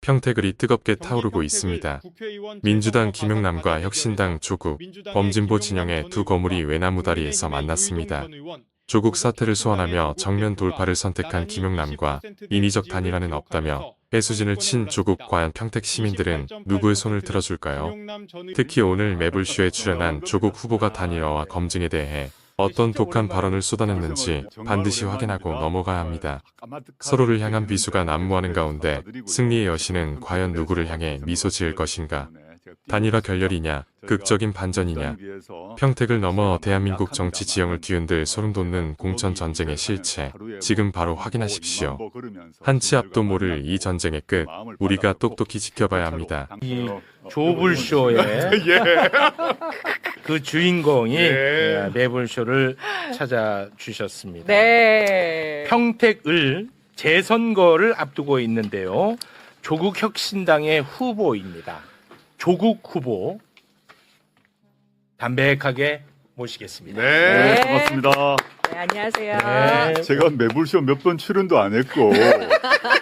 평택을이 뜨겁게 타오르고 있습니다. 민주당 김영남과 혁신당 조국, 범진보 진영의 두 거물이 외나무 다리에서 만났습니다. 조국 사퇴를 소환하며 정면 돌파를 선택한 김영남과 인위적 단일화는 없다며 배수진을 친 조국. 과연 평택 시민들은 누구의 손을 들어줄까요? 특히 오늘 매불쇼에 출연한 조국 후보가 단일화와 검증에 대해 어떤 독한 발언을 쏟아냈는지 반드시 확인하고 넘어가야 합니다. 서로를 향한 비수가 난무하는 가운데 승리의 여신은 과연 누구를 향해 미소 지을 것인가? 단일화 결렬이냐, 극적인 반전이냐, 평택을 넘어 대한민국 정치 지형을 뒤흔들 소름 돋는 공천 전쟁의 실체, 지금 바로 확인하십시오. 한치 앞도 모를 이 전쟁의 끝, 우리가 똑똑히 지켜봐야 합니다. 이 조불쇼의 그 주인공이 매불쇼를 찾아주셨습니다. 네. 평택을 재선거를 앞두고 있는데요. 조국 혁신당의 후보입니다. 조국 후보 담백하게 모시겠습니다. 네, 네. 반갑습니다. 네, 안녕하세요. 네. 제가 매불쇼 몇 번 출연도 안 했고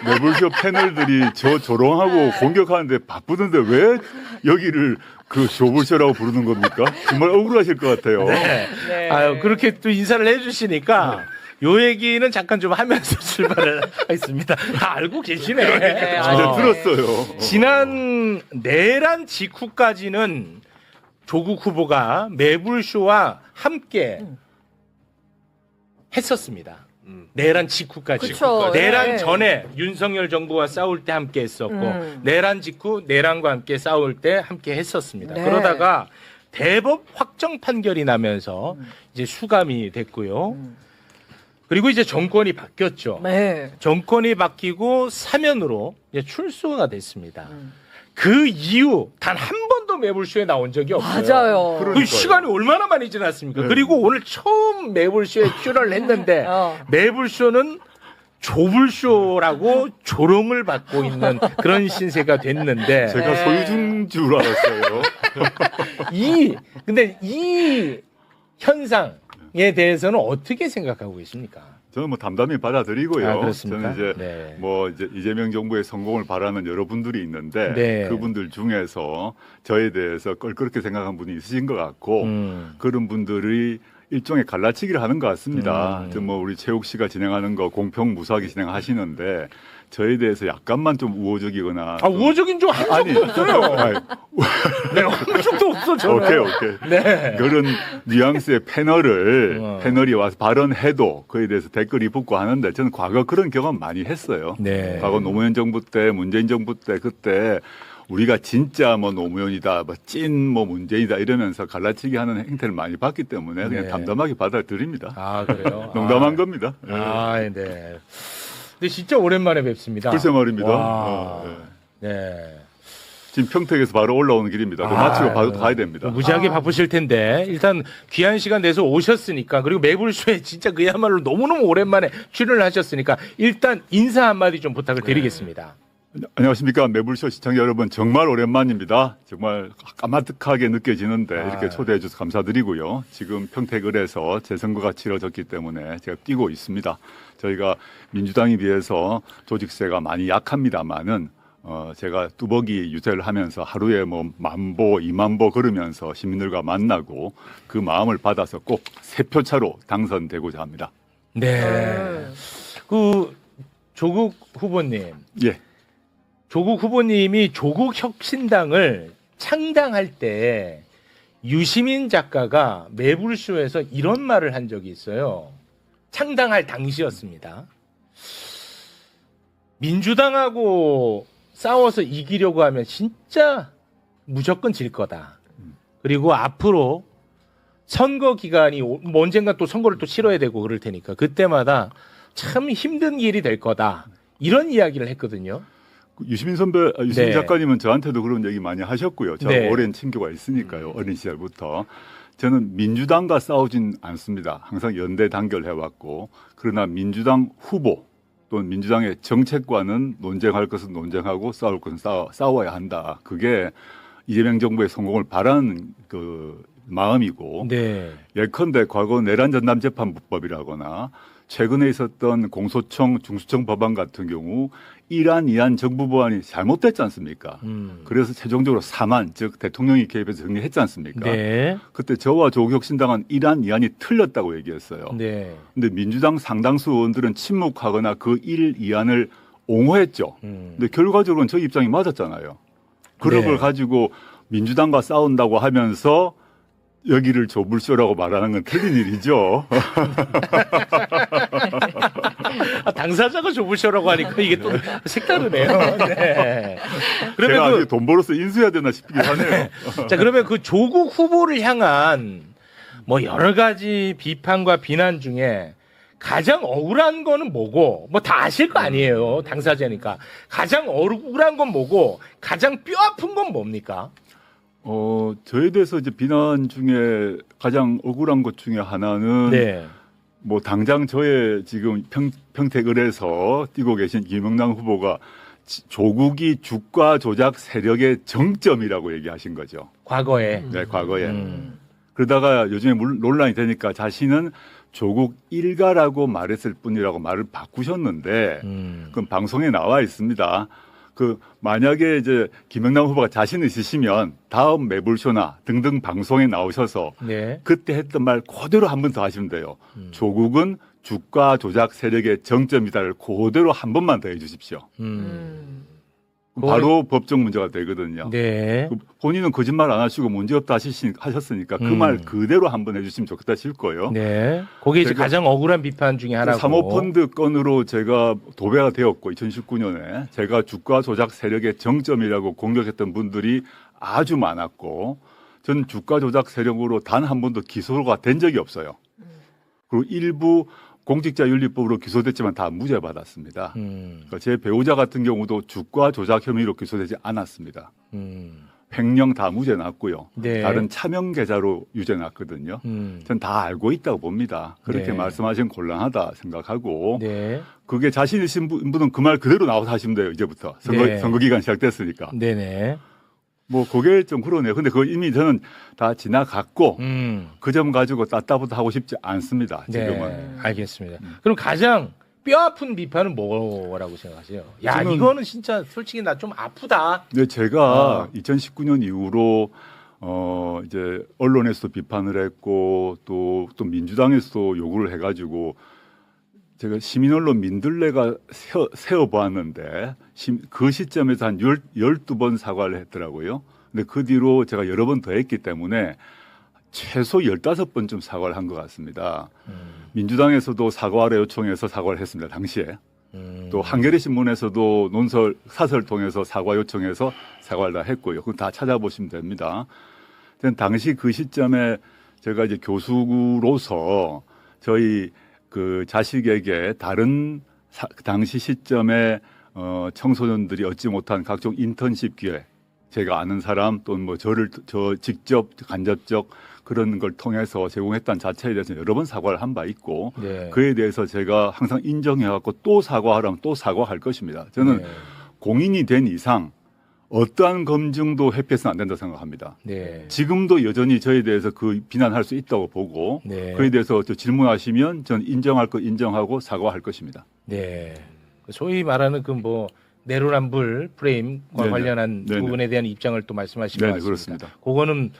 매불쇼 패널들이 저 조롱하고 공격하는데 바쁘던데 왜 여기를 그 조불쇼라고 부르는 겁니까? 정말 억울하실 것 같아요. 네. 네. 아유, 그렇게 또 인사를 해주시니까 요 얘기는 잠깐 좀 하면서 출발을 하겠습니다. 다 알고 계시네. 네, 진짜 들었어요. 지난 내란 직후까지는 조국 후보가 매불쇼와 함께 했었습니다. 내란 직후까지. 그쵸, 내란 네. 전에 윤석열 정부와 싸울 때 함께 했었고 내란 직후 내란과 함께 싸울 때 함께 했었습니다. 네. 그러다가 대법 확정 판결이 나면서 이제 수감이 됐고요. 그리고 이제 정권이 바뀌었죠. 네. 정권이 바뀌고 사면으로 이제 출소가 됐습니다. 그 이후 단 한 번도 매불쇼에 나온 적이 없어요. 맞아요. 그 그러니까요. 시간이 얼마나 많이 지났습니까? 네. 그리고 오늘 처음 매불쇼에 출연을 했는데 매불쇼는 조불쇼라고 조롱을 받고 있는 그런 신세가 됐는데 제가 소유주인 줄 알았어요. 근데 이 현상에 대해서는 어떻게 생각하고 계십니까? 저는 뭐 담담히 받아들이고요. 아, 그렇습니까? 저는 이제 네. 뭐 이제 이재명 정부의 성공을 바라는 여러분들이 있는데 네. 그분들 중에서 저에 대해서 껄끄럽게 생각한 분이 있으신 것 같고 그런 분들이 일종의 갈라치기를 하는 것 같습니다. 뭐 우리 최욱 씨가 진행하는 거 공평 무사하게 진행하시는데 저에 대해서 약간만 좀 우호적이거나 아, 우호적인 좀 한 적도 없어요. 아니, 네, 한 적도 없어, 저는. 오케이. 네. 그런 뉘앙스의 패널이 와서 발언해도 그에 대해서 댓글이 붙고 하는데 저는 과거 그런 경험 많이 했어요. 네. 과거 노무현 정부 때, 문재인 정부 때 그때 우리가 진짜 뭐 노무현이다, 뭐 찐 뭐 문재인이다 이러면서 갈라치기 하는 행태를 많이 봤기 때문에 그냥 네. 담담하게 받아들입니다. 아, 그래요? 농담한 겁니다. 아, 네. 근데 진짜 오랜만에 뵙습니다. 글쎄 말입니다. 와. 네. 네. 지금 평택에서 바로 올라오는 길입니다. 그 마치고 바로 가야 됩니다. 무지하게 바쁘실 텐데 일단 귀한 시간 내서 오셨으니까 그리고 매불쇼에 진짜 그야말로 너무너무 오랜만에 출연을 하셨으니까 일단 인사 한마디 좀 부탁을 드리겠습니다. 안녕하십니까. 매불쇼 시청자 여러분. 정말 오랜만입니다. 정말 까마득하게 느껴지는데 이렇게 초대해 주셔서 감사드리고요. 지금 평택을에서 재선거가 치러졌기 때문에 제가 뛰고 있습니다. 저희가 민주당에 비해서 조직세가 많이 약합니다만은 제가 뚜벅이 유세를 하면서 하루에 뭐 10,000보, 20,000보 걸으면서 시민들과 만나고 그 마음을 받아서 꼭 3표 차로 당선되고자 합니다. 네. 그 조국 후보님. 예. 조국 후보님이 조국 혁신당을 창당할 때 유시민 작가가 매불쇼에서 이런 말을 한 적이 있어요. 창당할 당시였습니다. 민주당하고 싸워서 이기려고 하면 진짜 무조건 질 거다. 그리고 앞으로 선거 기간이 언젠가 또 선거를 또 치러야 되고 그럴 테니까 그때마다 참 힘든 길이 될 거다. 이런 이야기를 했거든요. 유시민 네. 작가님은 저한테도 그런 얘기 많이 하셨고요. 제가 네. 오랜 친교가 있으니까요. 어린 시절부터. 저는 민주당과 싸우진 않습니다. 항상 연대 단결해왔고 그러나 민주당 후보 또는 민주당의 정책과는 논쟁할 것은 논쟁하고 싸울 것은 싸워야 한다. 그게 이재명 정부의 성공을 바라는 그 마음이고 네. 예컨대 과거 내란 전담 재판법이라거나 최근에 있었던 공소청, 중수청 법안 같은 경우 1안, 2안 정부 법안이 잘못됐지 않습니까? 그래서 최종적으로 3안, 즉 대통령이 개입해서 정리했지 않습니까? 네. 그때 저와 조국혁신당은 1안, 2안이 틀렸다고 얘기했어요. 네. 근데 민주당 상당수 의원들은 침묵하거나 그 1, 2안을 옹호했죠. 근데 결과적으로는 저희 입장이 맞았잖아요. 그런 네. 걸 가지고 민주당과 싸운다고 하면서 여기를 조불쇼라고 말하는 건 틀린 일이죠. 당사자가 좁으셔라고 하니까 이게 또 색다르네요. 네. 제가 그러면 아직 돈 벌어서 인수해야 되나 싶긴 하네요. 자, 그러면 그 조국 후보를 향한 뭐 여러 가지 비판과 비난 중에 가장 억울한 거는 뭐고, 뭐 다 아실 거 아니에요. 당사자니까. 가장 억울한 건 뭐고, 가장 뼈 아픈 건 뭡니까? 저에 대해서 이제 비난 중에 가장 억울한 것 중에 하나는 네. 뭐 당장 저의 지금 평택을에서 뛰고 계신 김영남 후보가 조국이 주가 조작 세력의 정점이라고 얘기하신 거죠. 과거에. 네, 과거에. 그러다가 요즘에 논란이 되니까 자신은 조국 일가라고 말했을 뿐이라고 말을 바꾸셨는데 그건 방송에 나와 있습니다. 그 만약에 이제 김영남 후보가 자신 있으시면 다음 매불쇼나 등등 방송에 나오셔서 네. 그때 했던 말 그대로 한 번 더 하시면 돼요. 조국은 주가 조작 세력의 정점이다를 그대로 한 번만 더 해주십시오. 바로 법적 문제가 되거든요. 네. 본인은 거짓말 안 하시고 문제없다 하셨으니까 그 말 그대로 한번 해주시면 좋겠다 싶을 거예요. 네. 그게 이제 제가- 가장 억울한 비판 중에 하나고. 사모펀드 건으로 제가 도배가 되었고 2019년에 제가 주가 조작 세력의 정점이라고 공격했던 분들이 아주 많았고 저는 주가 조작 세력으로 단 한 번도 기소가 된 적이 없어요. 그리고 일부 공직자윤리법으로 기소됐지만 다 무죄 받았습니다. 그러니까 제 배우자 같은 경우도 주가 조작 혐의로 기소되지 않았습니다. 횡령 다 무죄 났고요. 네. 다른 차명 계좌로 유죄 났거든요. 전 다 알고 있다고 봅니다. 그렇게 네. 말씀하시면 곤란하다 생각하고 네. 그게 자신 있으신 분은 그 말 그대로 나와서 하시면 돼요. 이제부터 네. 선거 기간 시작됐으니까. 네네. 뭐 그게 좀 그러네요. 근데 그거 이미 저는 다 지나갔고 그 점 가지고 따따부터 하고 싶지 않습니다. 지금은. 네. 알겠습니다. 그럼 가장 뼈 아픈 비판은 뭐라고 생각하세요? 야, 저는- 이거는 진짜 솔직히 나 좀 아프다. 네, 제가 2019년 이후로 이제 언론에서도 비판을 했고 또 민주당에서도 요구를 해가지고 제가 시민언론 민들레가 세어보았는데 그 시점에서 한 12번 사과를 했더라고요. 근데 그 뒤로 제가 여러 번 더 했기 때문에 최소 15번쯤 사과를 한 것 같습니다. 민주당에서도 사과를 요청해서 사과를 했습니다. 당시에. 또 한겨레 신문에서도 논설 사설 통해서 사과 요청해서 사과를 다 했고요. 그거 다 찾아보시면 됩니다. 저는 당시 그 시점에 제가 이제 교수로서 저희 그 자식에게 다른 당시 시점에 청소년들이 얻지 못한 각종 인턴십 기회, 제가 아는 사람 또는 뭐 저 직접 간접적 그런 걸 통해서 제공했다는 자체에 대해서 여러 번 사과를 한 바 있고 네. 그에 대해서 제가 항상 인정해갖고 또 사과하라면 또 사과할 것입니다. 저는 네. 공인이 된 이상 어떠한 검증도 회피해서는 안 된다고 생각합니다. 네. 지금도 여전히 저에 대해서 그 비난할 수 있다고 보고 네. 그에 대해서 저 질문하시면 저는 인정할 거 인정하고 사과할 것입니다. 네. 소위 말하는 그 뭐 내로남불 프레임과 네네. 관련한 네네. 부분에 대한 입장을 또 말씀하신 것 네네, 같습니다. 그렇습니다. 그거는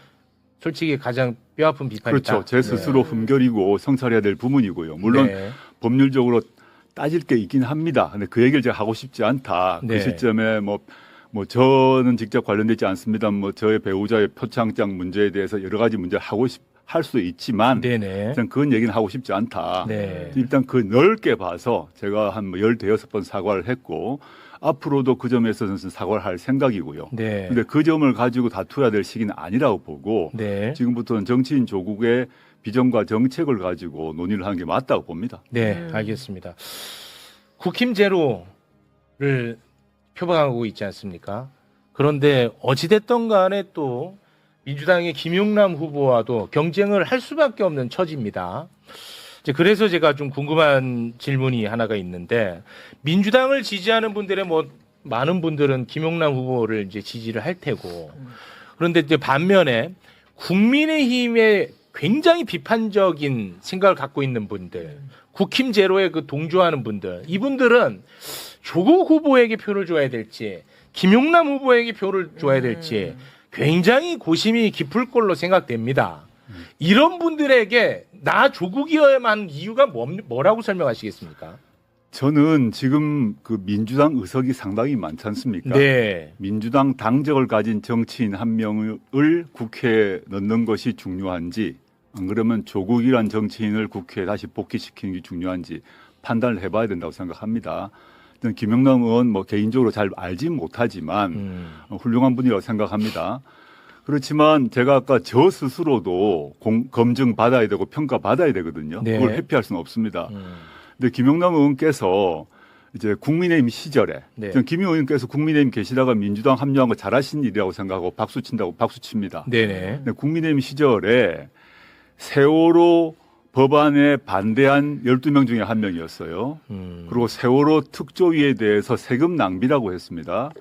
솔직히 가장 뼈아픈 비판이다. 그렇죠. 제 스스로 흠결이고 성찰해야 될 부분이고요. 물론 네. 법률적으로 따질 게 있긴 합니다. 근데 그 얘기를 제가 하고 싶지 않다. 네. 그 시점에 뭐 저는 직접 관련되지 않습니다. 뭐 저의 배우자의 표창장 문제에 대해서 여러 가지 문제를 할 수 있지만 네네. 저는 그런 얘기는 하고 싶지 않다. 네. 일단 그 넓게 봐서 제가 한 16번 사과를 했고 앞으로도 그 점에서는 사과를 할 생각이고요. 네. 근데 그 점을 가지고 다투어야 될 시기는 아니라고 보고 네. 지금부터는 정치인 조국의 비전과 정책을 가지고 논의를 하는 게 맞다고 봅니다. 네, 알겠습니다. 국힘 제로를 표방하고 있지 않습니까? 그런데 어찌됐든 간에 또 민주당의 김용남 후보와도 경쟁을 할 수밖에 없는 처지입니다. 이제 그래서 제가 좀 궁금한 질문이 하나가 있는데 민주당을 지지하는 분들의 뭐 많은 분들은 김용남 후보를 이제 지지를 할 테고 그런데 이제 반면에 국민의힘에 굉장히 비판적인 생각을 갖고 있는 분들 국힘 제로에 그 동조하는 분들, 이분들은 조국 후보에게 표를 줘야 될지 김용남 후보에게 표를 줘야 될지 굉장히 고심이 깊을 걸로 생각됩니다. 이런 분들에게 나 조국이어야만 이유가 뭐라고 설명하시겠습니까? 저는 지금 그 민주당 의석이 상당히 많지 않습니까? 네. 민주당 당적을 가진 정치인 한 명을 국회에 넣는 것이 중요한지, 안 그러면 조국이란 정치인을 국회에 다시 복귀시키는 게 중요한지 판단을 해봐야 된다고 생각합니다. 저는 김영남 의원 뭐 개인적으로 잘 알지 못하지만 훌륭한 분이라고 생각합니다. 그렇지만 제가 아까 저 스스로도 검증 받아야 되고 평가 받아야 되거든요. 네. 그걸 회피할 수는 없습니다. 근데 김영남 의원께서 이제 국민의힘 시절에 네. 저는 김 의원께서 국민의힘 계시다가 민주당 합류한 거 잘하신 일이라고 생각하고 박수 친다고 박수 칩니다. 네네. 근데 국민의힘 시절에 세월호 법안에 반대한 12명 중에 한 명이었어요. 그리고 세월호 특조위에 대해서 세금 낭비라고 했습니다.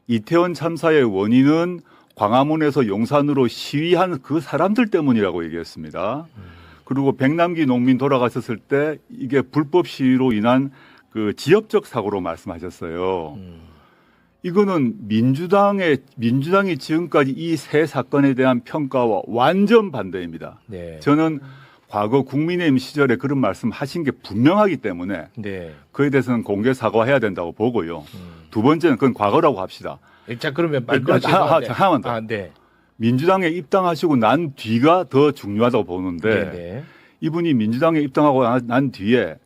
이태원 참사의 원인은 광화문에서 용산으로 시위한 그 사람들 때문이라고 얘기했습니다. 그리고 백남기 농민 돌아가셨을 때 이게 불법 시위로 인한 그 지역적 사고로 말씀하셨어요. 이거는 민주당이 지금까지 이 세 사건에 대한 평가와 완전 반대입니다. 네. 저는 과거 국민의힘 시절에 그런 말씀하신 게 분명하기 때문에 네. 그에 대해서는 공개 사과해야 된다고 보고요. 두 번째는 그건 과거라고 합시다. 자 그러면 하나만 더. 아, 네. 민주당에 입당하시고 난 뒤가 더 중요하다고 보는데 네네. 이분이 민주당에 입당하고 난 뒤에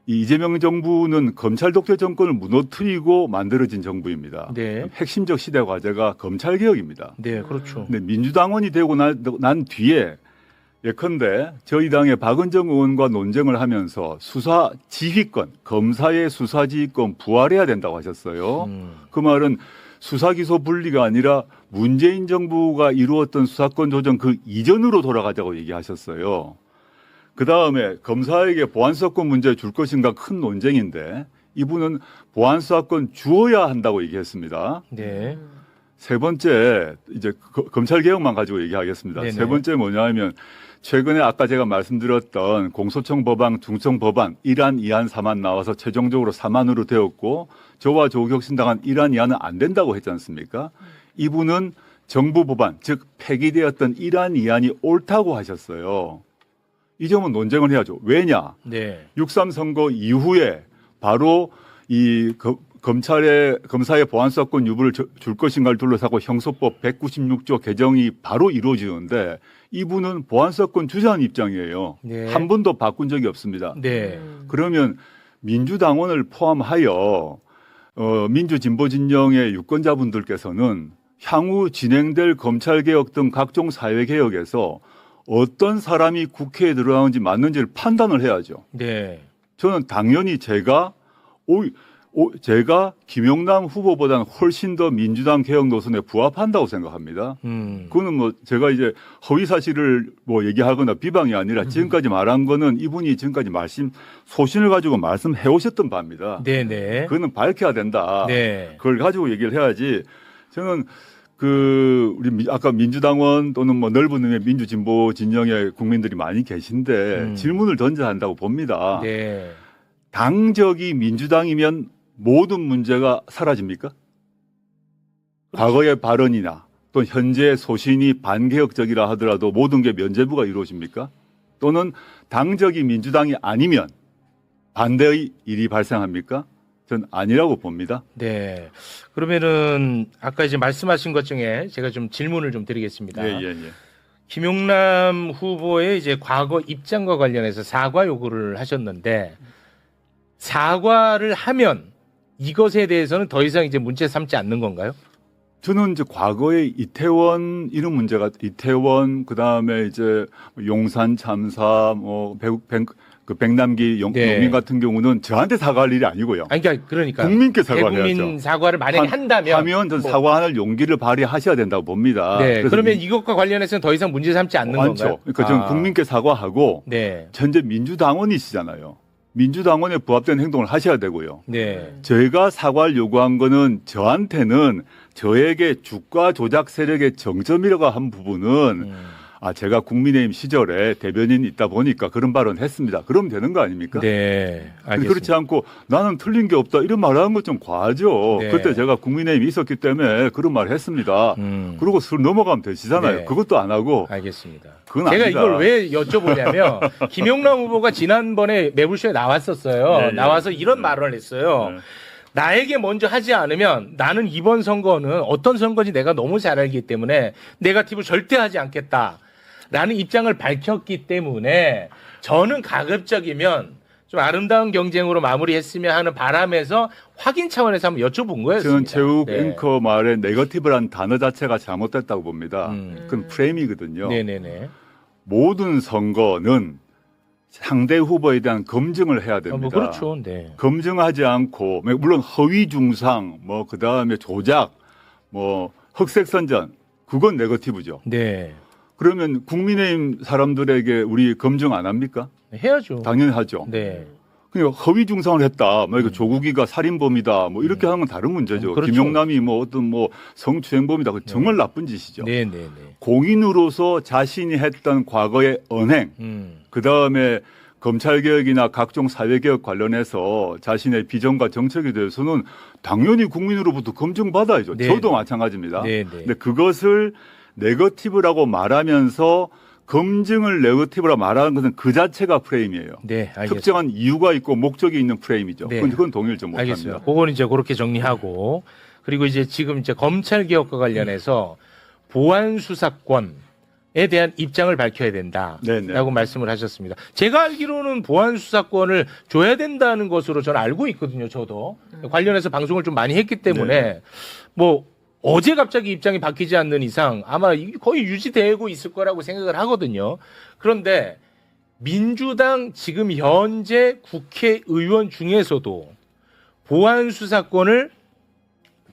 이 이재명 정부는 검찰 독재 정권을 무너뜨리고 만들어진 정부입니다. 네. 핵심적 시대 과제가 검찰 개혁입니다. 네, 그렇죠. 근데 민주당원이 되고 난 뒤에 예컨대 저희 당의 박은정 의원과 논쟁을 하면서 수사 지휘권, 검사의 수사 지휘권 부활해야 된다고 하셨어요. 그 말은 수사 기소 분리가 아니라 문재인 정부가 이루었던 수사권 조정 그 이전으로 돌아가자고 얘기하셨어요. 그 다음에 검사에게 보안수사권 문제 줄 것인가 큰 논쟁인데 이분은 보안수사권 주어야 한다고 얘기했습니다. 네. 세 번째 이제 검찰 개혁만 가지고 얘기하겠습니다. 네네. 세 번째 뭐냐면 최근에 아까 제가 말씀드렸던 공소청 법안, 중청 법안 1안, 2안, 3안 나와서 최종적으로 3안으로 되었고 저와 조국혁신당은 1안, 2안은 안 된다고 했지 않습니까? 이분은 정부 법안, 즉 폐기되었던 1안, 2안이 옳다고 하셨어요. 이 점은 논쟁을 해야죠. 왜냐? 네. 6.3 선거 이후에 바로 이 검사의 보안수사권 유보를 줄 것인가를 둘러싸고 형소법 196조 개정이 바로 이루어지는데 이분은 보안수사권 주자는 입장이에요. 네. 한 번도 바꾼 적이 없습니다. 네. 그러면 민주당원을 포함하여 민주진보 진영의 유권자분들께서는 향후 진행될 검찰개혁 등 각종 사회개혁에서 어떤 사람이 국회에 들어가는지 맞는지를 판단을 해야죠. 네. 저는 당연히 제가 김용남 후보보다는 훨씬 더 민주당 개혁 노선에 부합한다고 생각합니다. 그거는 뭐 제가 이제 허위 사실을 뭐 얘기하거나 비방이 아니라 지금까지 말한 거는 이분이 지금까지 소신을 가지고 말씀해 오셨던 바입니다. 네네. 그거는 밝혀야 된다. 네. 그걸 가지고 얘기를 해야지. 저는 우리 아까 민주당원 또는 뭐 넓은 의미의 민주진보 진영의 국민들이 많이 계신데 질문을 던져야 한다고 봅니다. 네. 당적이 민주당이면 모든 문제가 사라집니까? 과거의 발언이나 또 현재 소신이 반개혁적이라 하더라도 모든 게 면죄부가 이루어집니까? 또는 당적이 민주당이 아니면 반대의 일이 발생합니까? 전 아니라고 봅니다. 네. 그러면은 아까 이제 말씀하신 것 중에 제가 좀 질문을 좀 드리겠습니다. 예. 김용남 후보의 이제 과거 입장과 관련해서 사과 요구를 하셨는데 사과를 하면 이것에 대해서는 더 이상 이제 문제 삼지 않는 건가요? 저는 이제 과거에 이태원 이런 문제가 그다음에 이제 용산 참사 백남기 네. 농민 같은 경우는 저한테 사과할 일이 아니고요. 아니 그러니까 국민께 사과를 대국민 해야죠. 사과를 만약에 한다면 전 사과할 용기를 발휘하셔야 된다고 봅니다. 네. 그래서 그러면 이것과 관련해서는 더 이상 문제 삼지 않는 많죠. 건가요? 그러니까 저는 국민께 사과하고 네. 현재 민주당원이시잖아요. 민주당원에 부합된 행동을 하셔야 되고요. 네. 저희가 사과를 요구한 거는 저한테는 저에게 주가 조작 세력의 정점이라고 한 부분은 제가 국민의힘 시절에 대변인이 있다 보니까 그런 발언 했습니다. 그러면 되는 거 아닙니까? 네. 근데 알겠습니다. 그렇지 않고 나는 틀린 게 없다 이런 말 하는 건 좀 과하죠. 네. 그때 제가 국민의힘이 있었기 때문에 그런 말 했습니다. 그러고 술 넘어가면 되시잖아요. 네. 그것도 안 하고 알겠습니다. 그건 제가 아니다. 이걸 왜 여쭤보냐면 김용남 후보가 지난번에 매불쇼에 나왔었어요. 네, 나와서 이런 말을 했어요. 네. 나에게 먼저 하지 않으면 나는 이번 선거는 어떤 선거인지 내가 너무 잘 알기 때문에 네거티브 절대 하지 않겠다라는 입장을 밝혔기 때문에 저는 가급적이면 좀 아름다운 경쟁으로 마무리했으면 하는 바람에서 확인 차원에서 한번 여쭤본 거였습니다. 저는 최욱 네. 앵커 말에 네거티브란 단어 자체가 잘못됐다고 봅니다. 그건 프레임이거든요. 네네네. 모든 선거는 상대 후보에 대한 검증을 해야 됩니다. 뭐 그렇죠. 네. 검증하지 않고 물론 허위 중상, 뭐 그다음에 조작, 뭐 흑색 선전 그건 네거티브죠. 네. 그러면 국민의힘 사람들에게 우리 검증 안 합니까? 해야죠. 당연히 하죠. 네. 그러니까 허위 중상을 했다. 뭐 이거 조국이가 살인범이다. 뭐 이렇게 하는 건 다른 문제죠. 그렇죠. 김용남이 뭐 어떤 뭐 성추행범이다. 그 정말 나쁜 짓이죠. 네네네. 공인으로서 자신이 했던 과거의 언행, 그 다음에 검찰개혁이나 각종 사회개혁 관련해서 자신의 비전과 정책에 대해서는 당연히 국민으로부터 검증받아야죠. 네. 저도 마찬가지입니다. 네, 네. 근데 그것을 네거티브라고 말하면서 검증을 네거티브라 말하는 것은 그 자체가 프레임이에요. 네, 알겠습니다. 특정한 이유가 있고 목적이 있는 프레임이죠. 네. 그건 동의를 좀 못합니다. 알겠습니다. 그거는 이제 그렇게 정리하고 그리고 이제 지금 이제 검찰 개혁과 관련해서 보안 수사권에 대한 입장을 밝혀야 된다라고 네네. 말씀을 하셨습니다. 제가 알기로는 보안 수사권을 줘야 된다는 것으로 저는 알고 있거든요. 저도 관련해서 방송을 좀 많이 했기 때문에 네. 뭐 어제 갑자기 입장이 바뀌지 않는 이상 아마 거의 유지되고 있을 거라고 생각을 하거든요. 그런데 민주당 지금 현재 국회의원 중에서도 보안 수사권을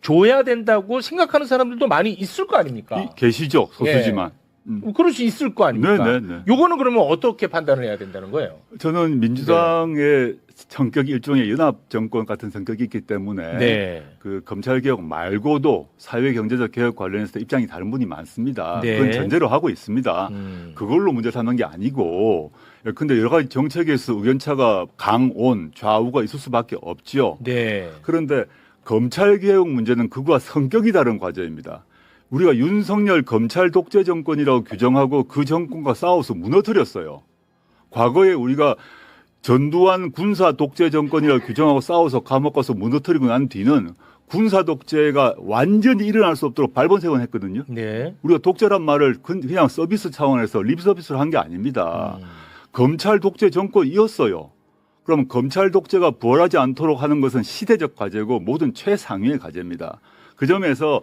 줘야 된다고 생각하는 사람들도 많이 있을 거 아닙니까? 계시죠. 소수지만. 그럴 수 있을 거 아닙니까? 네네네. 요거는 그러면 어떻게 판단을 해야 된다는 거예요? 저는 민주당의 성격이 일종의 연합 정권 같은 성격이 있기 때문에 네. 그 검찰 개혁 말고도 사회 경제적 개혁 관련해서 입장이 다른 분이 많습니다. 네. 그건 전제로 하고 있습니다. 그걸로 문제 삼는 게 아니고, 근데 여러 가지 정책에서 의견차가 강온 좌우가 있을 수밖에 없지요. 네. 그런데 검찰 개혁 문제는 그거와 성격이 다른 과제입니다. 우리가 윤석열 검찰 독재 정권이라고 규정하고 그 정권과 싸워서 무너뜨렸어요. 과거에 우리가 전두환 군사 독재 정권이라고 규정하고 싸워서 감옥 가서 무너뜨리고 난 뒤는 군사 독재가 완전히 일어날 수 없도록 발본색원 했거든요. 네. 우리가 독재란 말을 그냥 서비스 차원에서 립 서비스를 한 게 아닙니다. 검찰 독재 정권이었어요. 그럼 검찰 독재가 부활하지 않도록 하는 것은 시대적 과제고 모든 최상위의 과제입니다. 그 점에서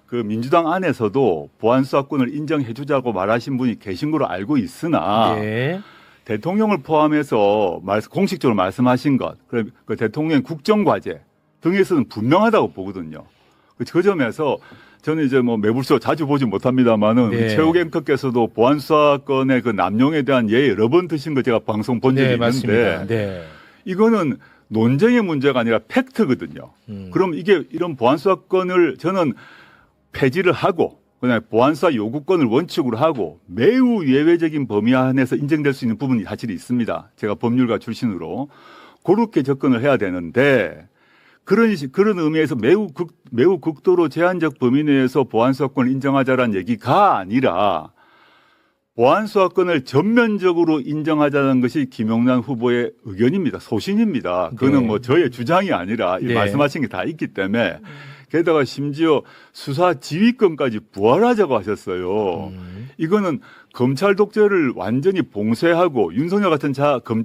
그 민주당 안에서도 보안 수사권을 인정해 주자고 말하신 분이 계신 걸로 알고 있으나 네. 대통령을 포함해서 공식적으로 말씀하신 것, 그 대통령의 국정과제 등에서는 분명하다고 보거든요. 그 점에서 저는 이제 뭐 매불쇼 자주 보지 못합니다만은 네. 최욱 앵커께서도 보안 수사권의 그 남용에 대한 예 여러 번 드신 거 제가 방송 본 적이 네, 있는데 맞습니다. 네. 이거는 논쟁의 문제가 아니라 팩트거든요. 그럼 이게 이런 보안 수사권을 저는 폐지를 하고 그다음에 보안수사 요구권을 원칙으로 하고 매우 예외적인 범위 안에서 인정될 수 있는 부분이 사실 있습니다. 제가 법률가 출신으로 그렇게 접근을 해야 되는데 그런 의미에서 매우 극도로 제한적 범위 내에서 보안수사권을 인정하자라는 얘기가 아니라 보안수사권을 전면적으로 인정하자는 것이 김용남 후보의 의견입니다. 소신입니다. 그거는 네. 뭐 저의 주장이 아니라 이 네. 말씀하신 게 다 있기 때문에 게다가 심지어 수사 지휘권까지 부활하자고 하셨어요. 이거는 검찰 독재를 완전히 봉쇄하고 윤석열 같은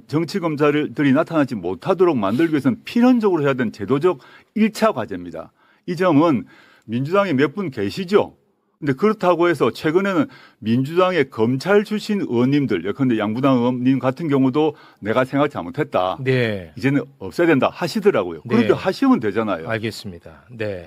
정치 검사들이 나타나지 못하도록 만들기 위해서는 필연적으로 해야 되는 제도적 1차 과제입니다. 이 점은 민주당에 몇 분 계시죠? 근데 그렇다고 해서 최근에는 민주당의 검찰 출신 의원님들, 예컨대 양부당 의원님 같은 경우도 내가 생각 잘못했다. 네. 이제는 없애야 된다 하시더라고요. 그렇게 네. 하시면 되잖아요. 알겠습니다. 네.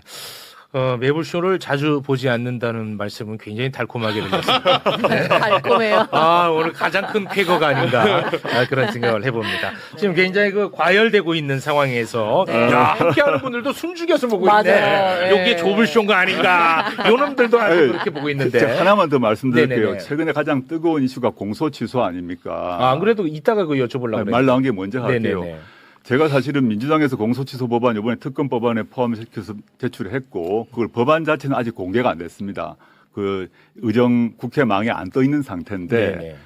매불쇼를 자주 보지 않는다는 말씀은 굉장히 달콤하게 들렸습니다. 달콤해요. 아, 오늘 가장 큰 쾌거가 아닌가 그런 생각을 해봅니다. 지금 굉장히 과열되고 있는 상황에서 야, 함께하는 분들도 숨 죽여서 보고 있네. 맞아요. 이게 좁을 쇼가 아닌가. 요놈들도 아주 그렇게 보고 있는데. 제가 하나만 더 말씀드릴게요. 네네네. 최근에 가장 뜨거운 이슈가 공소 취소 아닙니까? 안 그래도 이따가 여쭤보려고 말 나온 게 먼저 할게요. 네네네. 제가 사실은 민주당에서 공소취소 법안 이번에 특검 법안에 포함시켜서 제출했고 그걸 법안 자체는 아직 공개가 안 됐습니다. 그 의정 국회망에 안 떠 있는 상태인데 네네.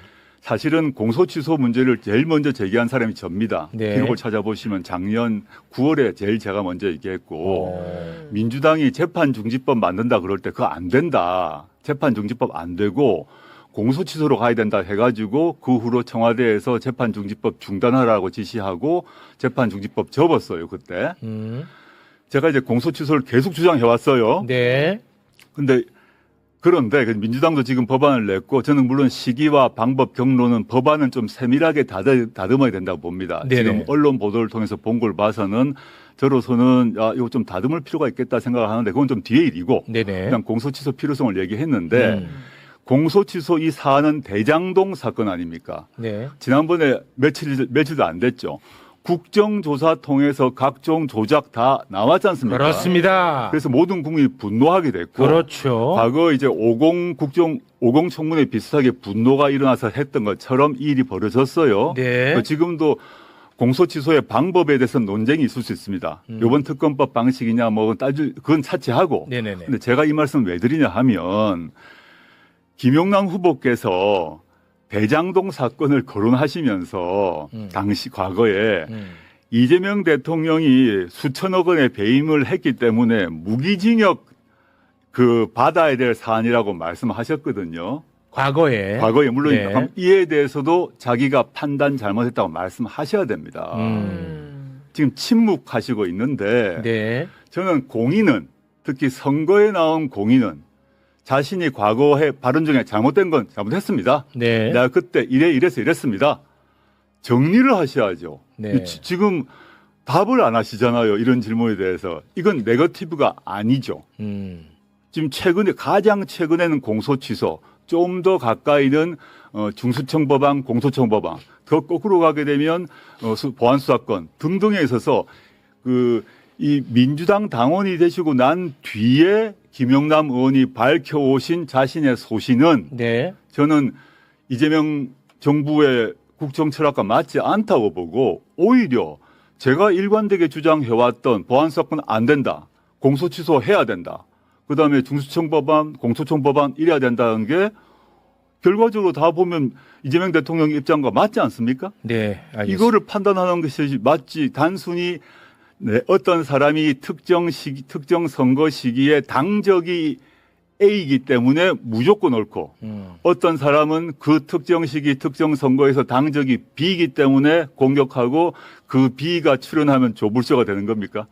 사실은 공소취소 문제를 제일 먼저 제기한 사람이 접니다. 네. 기록을 찾아보시면 작년 9월에 제일 제가 먼저 얘기했고 민주당이 재판중지법 만든다 그럴 때 그거 안 된다. 재판중지법 안 되고 공소취소로 가야 된다 해가지고 그 후로 청와대에서 재판중지법 중단하라고 지시하고 재판중지법 접었어요 그때. 제가 이제 공소취소를 계속 주장해왔어요. 네. 그런데 민주당도 지금 법안을 냈고 저는 물론 시기와 방법 경로는 법안은 좀 세밀하게 다듬어야 된다고 봅니다. 네네. 지금 언론 보도를 통해서 본 걸 봐서는 저로서는 이거 좀 다듬을 필요가 있겠다 생각을 하는데 그건 좀 뒤의 일이고 네네. 그냥 공소취소 필요성을 얘기했는데 공소취소 이 사안은 대장동 사건 아닙니까? 네. 지난번에 며칠도 안 됐죠. 국정조사 통해서 각종 조작 다 나왔지 않습니까? 그렇습니다. 그래서 모든 국민이 분노하게 됐고 그렇죠. 과거 이제 50 청문회 비슷하게 분노가 일어나서 했던 것처럼 이 일이 벌어졌어요. 네. 지금도 공소취소의 방법에 대해서 논쟁이 있을 수 있습니다. 이번 특검법 방식이냐 뭐 그건 차치하고. 네네네. 근데 제가 이 말씀을 왜 드리냐 하면 김용남 후보께서 대장동 사건을 거론하시면서 당시 과거에 이재명 대통령이 수천억 원의 배임을 했기 때문에 무기징역 받아야 될 사안이라고 말씀하셨거든요. 과거에 물론 네. 이에 대해서도 자기가 판단 잘못했다고 말씀하셔야 됩니다. 지금 침묵하시고 있는데 네. 저는 공인은 특히 선거에 나온 공인은 자신이 과거에 발언 중에 잘못된 건 잘못했습니다. 네. 내가 그때 이래서 이랬습니다. 정리를 하셔야죠. 네. 지금 답을 안 하시잖아요. 이런 질문에 대해서. 이건 네거티브가 아니죠. 지금 가장 최근에는 공소취소, 좀 더 가까이는 중수청 법안, 공소청 법안, 더 거꾸로 가게 되면 보안수사권 등등에 있어서 이 민주당 당원이 되시고 난 뒤에 김영남 의원이 밝혀오신 자신의 소신은 네. 저는 이재명 정부의 국정 철학과 맞지 않다고 보고 오히려 제가 일관되게 주장해왔던 보안사건 안 된다. 공소취소 해야 된다. 그다음에 중수청 법안, 공소청 법안 이래야 된다는 게 결과적으로 다 보면 이재명 대통령 입장과 맞지 않습니까? 네. 알겠습니다. 이거를 판단하는 것이 맞지 단순히 어떤 사람이 특정 선거 시기에 당적이 A이기 때문에 무조건 옳고 어떤 사람은 그 특정 시기 특정 선거에서 당적이 B이기 때문에 공격하고 그 B가 출연하면 조불쇼가 되는 겁니까?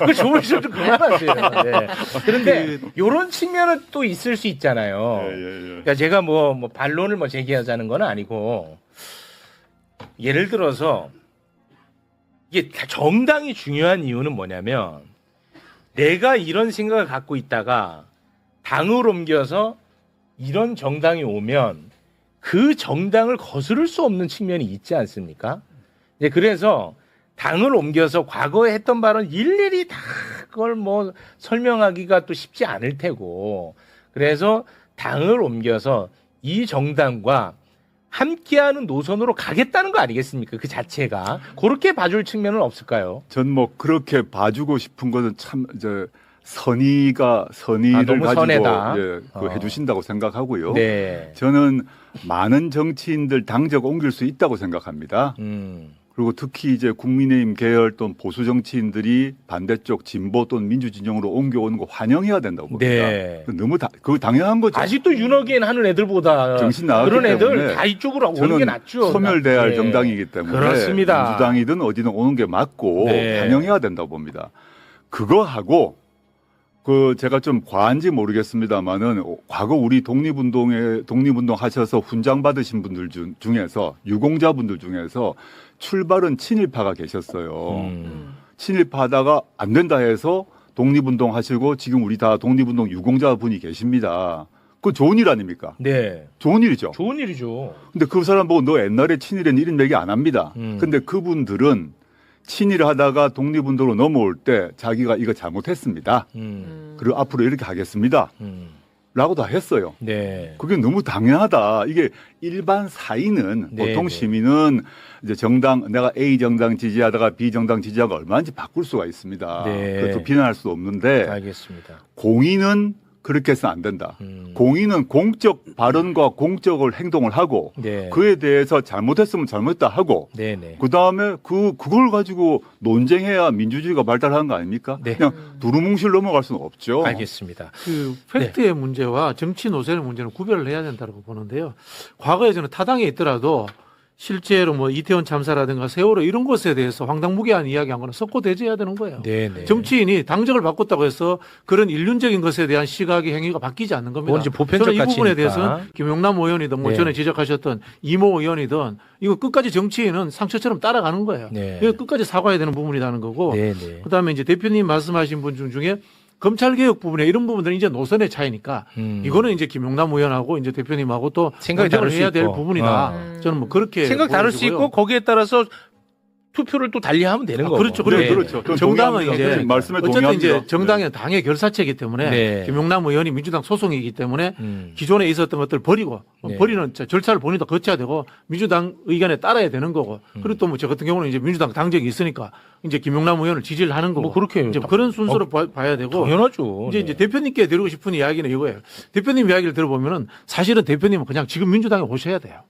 그 조물쇼 좀 그만하세요. 네. 그런데 이런 측면은 또 있을 수 있잖아요. 그러니까 제가 뭐 반론을 제기하자는 건 아니고 예를 들어서 이게 정당이 중요한 이유는 뭐냐면 내가 이런 생각을 갖고 있다가 당을 옮겨서 이런 정당이 오면 그 정당을 거스를 수 없는 측면이 있지 않습니까? 이제 그래서 당을 옮겨서 과거에 했던 발언 일일이 다 그걸 설명하기가 또 쉽지 않을 테고 그래서 당을 옮겨서 이 정당과 함께하는 노선으로 가겠다는 거 아니겠습니까? 그 자체가 그렇게 봐줄 측면은 없을까요? 전 그렇게 봐주고 싶은 것은 참 선의를 너무 가지고 선해다. 해주신다고 생각하고요. 네. 저는 많은 정치인들 당적 옮길 수 있다고 생각합니다. 그리고 특히 이제 국민의힘 계열 또는 보수 정치인들이 반대쪽 진보 또는 민주 진영으로 옮겨오는 거 환영해야 된다고 봅니다. 네. 너무 그거 당연한 거죠. 아직도 윤호기엔 하는 애들보다 정신 나갔기 그런 애들 때문에 다 이쪽으로 오는 게 저는 낫죠. 소멸돼야 할 네. 정당이기 때문에 그렇습니다. 민주당이든 어디든 오는 게 맞고 네. 환영해야 된다고 봅니다. 그거 하고 제가 좀 과한지 모르겠습니다만은 과거 우리 독립운동 하셔서 훈장 받으신 분들 중에서 유공자분들 중에서 출발은 친일파가 계셨어요. 친일파 하다가 안 된다 해서 독립운동 하시고 지금 우리 다 독립운동 유공자분이 계십니다. 그거 좋은 일 아닙니까? 네. 좋은 일이죠. 좋은 일이죠. 근데 그 사람 보고 너 옛날에 친일했니 이런 얘기 안 합니다. 근데 그분들은 친일을 하다가 독립운동으로 넘어올 때 자기가 이거 잘못했습니다. 그리고 앞으로 이렇게 하겠습니다. 라고 다 했어요. 네. 그게 너무 당연하다. 이게 일반 사인은 네, 보통 네. 시민은 이제 정당 내가 A 정당 지지하다가 B 정당 지지하고 얼마든지 바꿀 수가 있습니다. 네. 그것도 비난할 수 없는데 알겠습니다. 공인은 그렇게 해서는 안 된다. 공인은 공적 발언과 공적을 행동을 하고 네. 그에 대해서 잘못했으면 잘못했다 하고 네네. 그 다음에 그걸 가지고 논쟁해야 민주주의가 발달하는 거 아닙니까? 네. 그냥 두루뭉실 넘어갈 수는 없죠. 알겠습니다. 그 팩트의 문제와 정치 노선의 문제는 구별을 해야 된다고 보는데요. 과거에 저는 타당에 있더라도 실제로 뭐 이태원 참사라든가 세월호 이런 것에 대해서 황당무계한 이야기한 거는 섞고 대조해야 되는 거예요. 네네. 정치인이 당적을 바꿨다고 해서 그런 일륜적인 것에 대한 시각의 행위가 바뀌지 않는 겁니다. 그건 이제 보편적 저는 이 부분에 가치니까. 대해서는 김용남 의원이든 뭐 네. 전에 지적하셨던 이모 의원이든 이거 끝까지 정치인은 상처처럼 따라가는 거예요. 네. 이거 끝까지 사과해야 되는 부분이라는 거고 네네. 그다음에 이제 대표님 말씀하신 분 중에 검찰개혁 부분에 이런 부분들은 이제 노선의 차이니까 이거는 이제 김용남 의원하고 이제 대표님하고 또 생각이 논쟁을 다를 수 해야 될 있고. 부분이다. 저는 뭐 그렇게 생각 다를 수 보여지고요. 있고 거기에 따라서 투표를 또 달리하면 되는 거고. 그렇죠. 네, 그리고 그렇죠. 저는 정당은 동의합니다. 이제 말씀에 어쨌든 동의합니다. 이제 정당의 당의 결사체이기 때문에 네. 김용남 의원이 민주당 소속이기 때문에 기존에 있었던 것들 버리고 네. 버리는 절차를 본인도 거쳐야 되고 민주당 의견에 따라야 되는 거고 그리고 또 뭐 저 같은 경우는 이제 민주당 당적이 있으니까 이제 김용남 의원을 지지를 하는 거고 뭐 그렇게 이제 그런 순서로 봐야 되고 당연하죠. 이제 대표님께 드리고 싶은 이야기는 이거예요. 대표님 이야기를 들어보면은 사실은 대표님은 그냥 지금 민주당에 오셔야 돼요.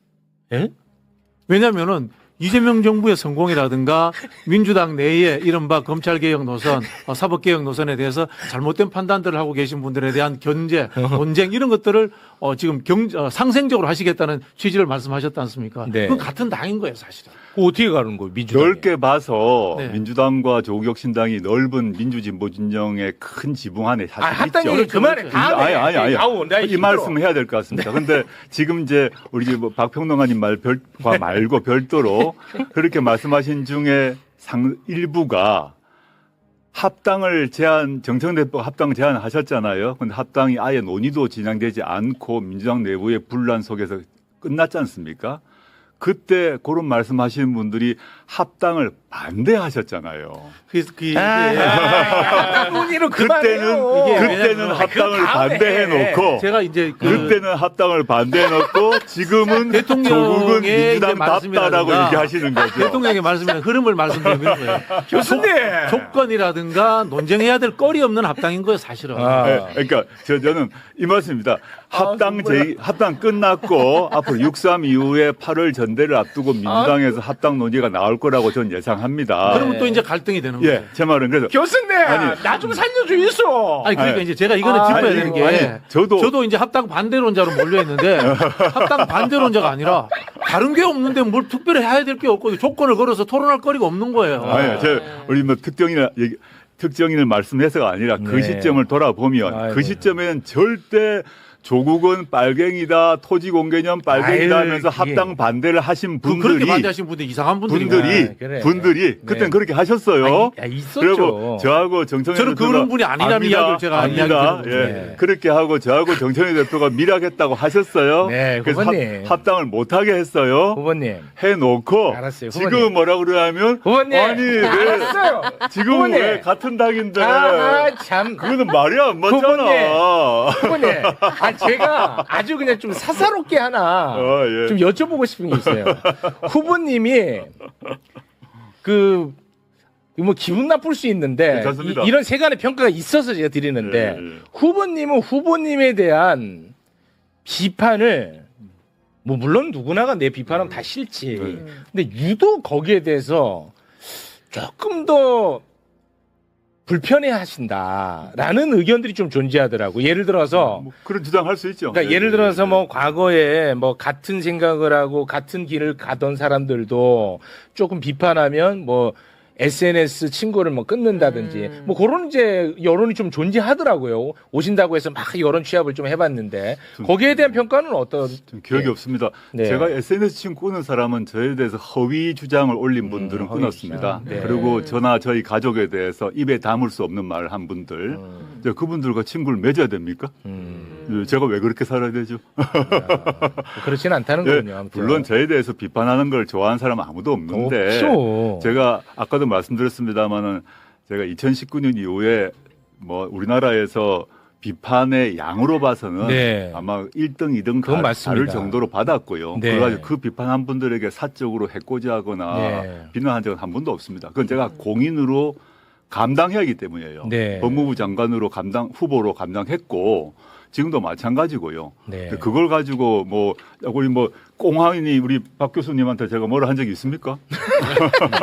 예? 왜냐면은 이재명 정부의 성공이라든가 민주당 내에 이른바 검찰개혁 노선, 사법개혁 노선에 대해서 잘못된 판단들을 하고 계신 분들에 대한 견제, 논쟁 이런 것들을 지금 상생적으로 하시겠다는 취지를 말씀하셨지 않습니까? 네. 그건 같은 당인 거예요, 사실은. 그거 어떻게 가는 거예요, 민주당? 넓게 봐서 네. 민주당과 조국혁신당이 넓은 민주진보 진영의 큰 지붕 안에 사실 합당 있죠. 얘기 그만해. 그렇죠. 다음에. 아우, 나 이 말씀 해야 될 것 같습니다. 근데 지금 이제 우리 뭐 박평론가님 말과 말고 별도로 그렇게 말씀하신 중에 일부가 합당을 정청래법 합당 제안하셨잖아요. 근데 합당이 아예 논의도 진행되지 않고 민주당 내부의 분란 속에서 끝났지 않습니까? 그때 그런 말씀하시는 분들이 합당을 반대하셨잖아요. 합당 논의로 그만해요. 그때는 합당을 반대해놓고 제가 이제 그때는 합당을 반대해놓고 지금은 조국은 대통령의 민주당답다라고 말씀이라든가 얘기하시는 거죠. 대통령의 말씀이나 흐름을 말씀드리는 거예요. 교수님! 조건이라든가 논쟁해야 될 거리 없는 합당인 거예요, 사실은. 네, 그러니까 저는 이 말씀입니다. 합당 끝났고 앞으로 6.3 이후에 8월 전대를 앞두고 민주당에서 합당 논의가 나올 거라고 저는 예상합니다. 그러면 또 이제 갈등이 되는 거예요. 예, 제 말은 그래서 교수님! 나 좀 살려줘 있어! 아니 그러니까 아니, 이제 제가 이거는 짚어야 아니, 되는 게 아니, 저도 이제 합당 반대론자로 몰려 있는데 합당 반대론자가 아니라 다른 게 없는데 뭘 특별히 해야 될 게 없고 조건을 걸어서 토론할 거리가 없는 거예요. 아니, 우리 뭐 특정인을 말씀해서가 아니라 그 네. 시점을 돌아보면 아이고. 그 시점에는 절대 조국은 빨갱이다, 토지공개념 빨갱이다 아유, 하면서 그게. 합당 반대를 하신 그렇게 분들이 반대하신 분들 이상한 분들이 그래. 그땐 네. 그렇게 하셨어요. 있었죠. 그리고 저하고 정청래 저는 그런 분이 아니라는 이야기를 제가 아니다. 이야기 예. 네. 그렇게 하고 저하고 정청래 대표가 밀하겠다고 하셨어요. 네, 그래서 후보님. 합당을 못하게 했어요. 후보님. 해놓고 알았어요, 지금 후보님. 뭐라 그러냐면 후보님. 아니 왜 알았어요. 지금 후보님. 왜 같은 당인데 참. 그거는 말이 안 맞잖아. 후보님. 제가 아주 그냥 좀 사사롭게 하나 예. 좀 여쭤보고 싶은 게 있어요. 후보님이 뭐 기분 나쁠 수 있는데 괜찮습니다. 이런 세간의 평가가 있어서 제가 드리는데 예, 예. 후보님은 후보님에 대한 비판을 뭐 물론 누구나가 내 비판하면 다 싫지. 근데 유독 거기에 대해서 조금 더 불편해하신다라는 의견들이 좀 존재하더라고. 예를 들어서 뭐 그런 주장할 수 있죠. 그러니까 예를 들어서 뭐 과거에 뭐 같은 생각을 하고 같은 길을 가던 사람들도 조금 비판하면 뭐 SNS 친구를 뭐 끊는다든지 뭐 그런 이제 여론이 좀 존재하더라고요. 오신다고 해서 막 여론 취합을 좀 해봤는데 거기에 대한 평가는 어떤? 좀 기억이 네. 없습니다. 네. 제가 SNS 친구 끊은 사람은 저에 대해서 허위 주장을 올린 분들은 허위 끊었습니다. 주장. 네. 그리고 저나 저희 가족에 대해서 입에 담을 수 없는 말을 한 분들, 이제 그분들과 친구를 맺어야 됩니까? 제가 왜 그렇게 살아야 되죠? 그렇진 않다는 예, 거군요. 아무튼. 물론 저에 대해서 비판하는 걸 좋아하는 사람은 아무도 없는데 없죠. 제가 아까도 말씀드렸습니다마는 제가 2019년 이후에 뭐 우리나라에서 비판의 양으로 봐서는 네. 아마 1등, 2등 그건 다를 맞습니다. 정도로 받았고요. 네. 그래가지고 그 비판한 분들에게 사적으로 해코지하거나 네. 비난한 적은 한 번도 없습니다. 그건 제가 공인으로 감당해야 하기 때문이에요. 네. 법무부 장관으로 후보로 감당했고 지금도 마찬가지고요. 네. 그걸 가지고 뭐 우리 뭐 꽁황이니 우리 박 교수님한테 제가 뭐라 한 적이 있습니까?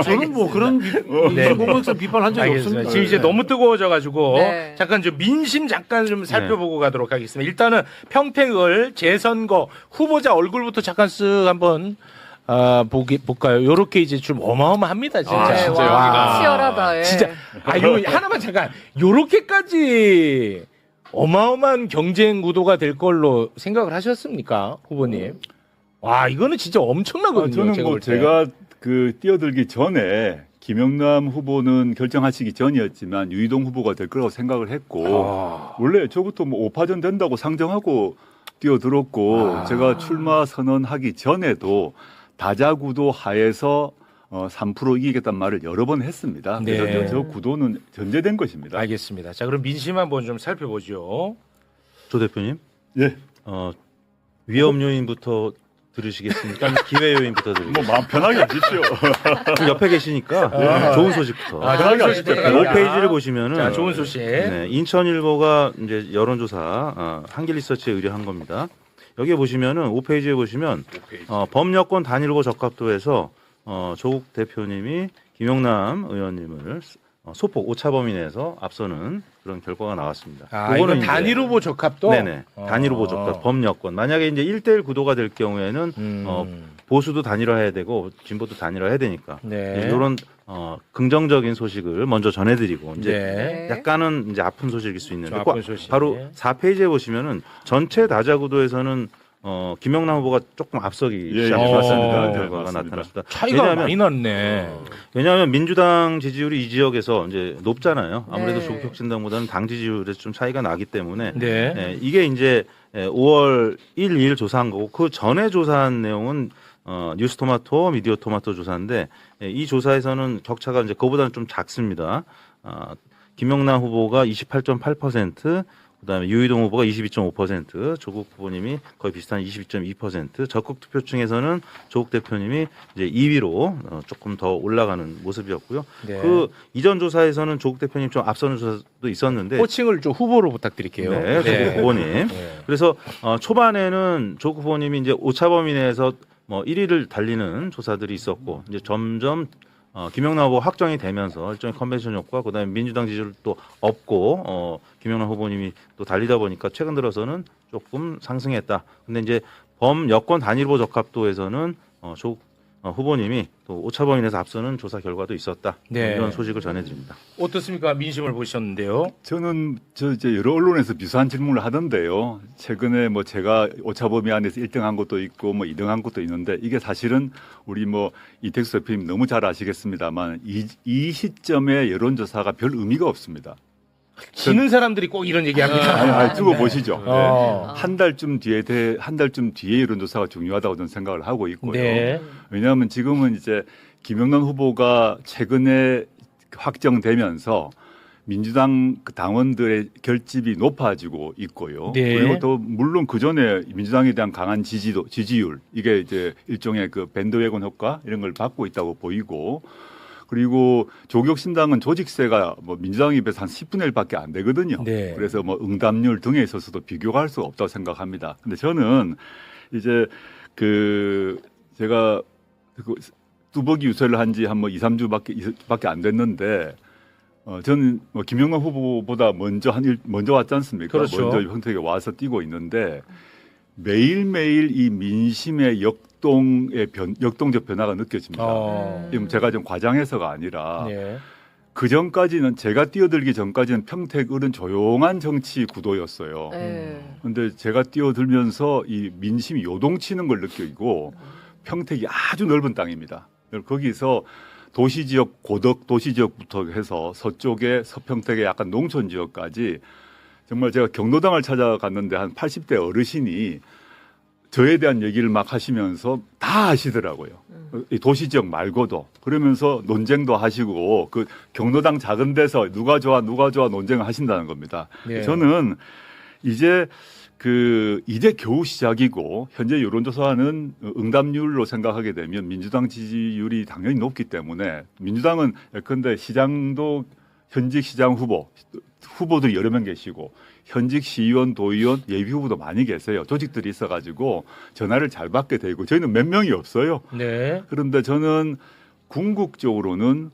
저는 뭐 그런 네. 공격성 비판한 적이 알겠습니다. 없습니다. 지금 이제 너무 뜨거워져가지고 네. 잠깐 좀 민심 잠깐 좀 살펴보고 가도록 하겠습니다. 일단은 평택을 재선거 후보자 얼굴부터 잠깐 쓱 한번 볼까요? 요렇게 이제 좀 어마어마합니다, 진짜. 네, 진짜 와, 여기가. 치열하다. 예. 진짜 요 하나만 잠깐 요렇게까지 어마어마한 경쟁 구도가 될 걸로 생각을 하셨습니까, 후보님? 와, 이거는 진짜 엄청나거든요. 저는 뭐 볼 때. 제가 그 뛰어들기 전에 김영남 후보는 결정하시기 전이었지만 유이동 후보가 될 거라고 생각을 했고 원래 저부터 뭐 5파전 된다고 상정하고 뛰어들었고 제가 출마 선언하기 전에도 다자구도 하에서 3% 이기겠다는 말을 여러 번 했습니다. 그래서 네. 저 구도는 전제된 것입니다. 알겠습니다. 자, 그럼 민심 한번 좀 살펴보죠. 조 대표님, 예. 위험 요인부터 들으시겠습니까? 아니면 기회 요인부터 뭐 들으시겠습니까? 마음 편하게 하십시오. 옆에 계시니까 좋은 소식부터. 편하게 하십시오. 네. 5페이지를 보시면은 자, 좋은 소식. 네, 인천일보가 이제 여론조사 한길리서치에 의뢰한 겁니다. 여기에 보시면은 5페이지에 보시면 범여권 단일 후보 적합도에서 조국 대표님이 김용남 의원님을 소폭 오차범위 내에서 앞서는 그런 결과가 나왔습니다. 이건 이제- 단일 후보 적합도? 네네. 단일 후보 적합 범여권. 만약에 이제 1대1 구도가 될 경우에는 보수도 단일화해야 되고 진보도 단일화해야 되니까 네. 이런 긍정적인 소식을 먼저 전해드리고 이제 네. 약간은 이제 아픈 소식일 수 있는데 좀 아픈 소식. 바로 4페이지에 보시면은 전체 다자 구도에서는 김영남 후보가 조금 앞서기 예, 시작했습니다. 맞습니다. 네, 결과가 맞습니다. 나타났습니다. 차이가 많이 났네. 왜냐하면 민주당 지지율이 이 지역에서 이제 높잖아요. 아무래도 네. 조국혁신당보다는 당 지지율에서 좀 차이가 나기 때문에 네. 네, 이게 이제 5월 1, 2일 조사한 거고 그 전에 조사한 내용은 뉴스토마토, 미디어토마토 조사인데 이 조사에서는 격차가 이제 그보다는 좀 작습니다. 김영남 후보가 28.8%, 그다음에 유이동 후보가 22.5%, 조국 후보님이 거의 비슷한 22.2%, 적극 투표층에서는 조국 대표님이 이제 2위로 조금 더 올라가는 모습이었고요. 네. 그 이전 조사에서는 조국 대표님 좀 앞서는 조사도 있었는데 호칭을 좀 후보로 부탁드릴게요. 네, 조국 후보님. 네. 그래서 초반에는 조국 후보님이 이제 오차범위 내에서 뭐 1위를 달리는 조사들이 있었고 이제 점점 김영남 후보 확정이 되면서 일종의 컨벤션 효과, 그다음에 민주당 지지율 또 없고 김영남 후보님이 또 달리다 보니까 최근 들어서는 조금 상승했다. 근데 이제 범여권 단일 후보 적합도에서는 조국 후보님이 또 오차범위 내에서 앞서는 조사 결과도 있었다. 네. 이런 소식을 전해드립니다. 어떻습니까? 민심을 보셨는데요. 저는 이제 여러 언론에서 비슷한 질문을 하던데요. 최근에 뭐 제가 오차범위 안에서 1등한 것도 있고 뭐 2등한 것도 있는데 이게 사실은 우리 뭐 이택수 대표님 너무 잘 아시겠습니다만 이 시점에 여론조사가 별 의미가 없습니다. 지는 사람들이 꼭 이런 얘기합니다. 아니, 두고 보시죠. 어. 한 달쯤 뒤에 여론조사가 중요하다고 저는 생각을 하고 있고요. 네. 왜냐하면 지금은 이제 김영남 후보가 최근에 확정되면서 민주당 당원들의 결집이 높아지고 있고요. 네. 그리고 또 물론 그 전에 민주당에 대한 강한 지지율 이게 이제 일종의 그 밴드웨건 효과 이런 걸 받고 있다고 보이고. 그리고 조국혁신당은 조직세가 뭐 민주당에 비해서 한 10분의 1밖에 안 되거든요. 네. 그래서 뭐 응답률 등에 있어서도 비교가 할 수가 없다고 생각합니다. 근데 저는 이제 제가 뚜벅이 유세를 한 지 한 뭐 2, 3주밖에 안 됐는데 저는 뭐 김영남 후보보다 먼저 왔지 않습니까? 그렇죠. 먼저 평택에 와서 뛰고 있는데 매일매일 이 민심의 역동적 변화가 느껴집니다. 지금 제가 좀 과장해서가 아니라 네. 그 전까지는 제가 뛰어들기 전까지는 평택을은 조용한 정치 구도였어요. 그런데 제가 뛰어들면서 이 민심이 요동치는 걸 느끼고 평택이 아주 넓은 땅입니다. 거기서 도시지역 고덕 도시지역부터 해서 서쪽에 서평택의 약간 농촌 지역까지 정말 제가 경로당을 찾아갔는데 한 80대 어르신이 저에 대한 얘기를 막 하시면서 다 아시더라고요. 이 도시지역 말고도. 그러면서 논쟁도 하시고 그 경로당 작은 데서 누가 좋아 논쟁을 하신다는 겁니다. 네. 저는 이제 이제 겨우 시작이고 현재 여론조사는 응답률로 생각하게 되면 민주당 지지율이 당연히 높기 때문에 민주당은 예컨대 시장도 현직 시장 후보들이 여러 명 계시고 현직 시의원, 도의원, 예비 후보도 많이 계세요. 조직들이 있어가지고 전화를 잘 받게 되고 저희는 몇 명이 없어요. 네. 그런데 저는 궁극적으로는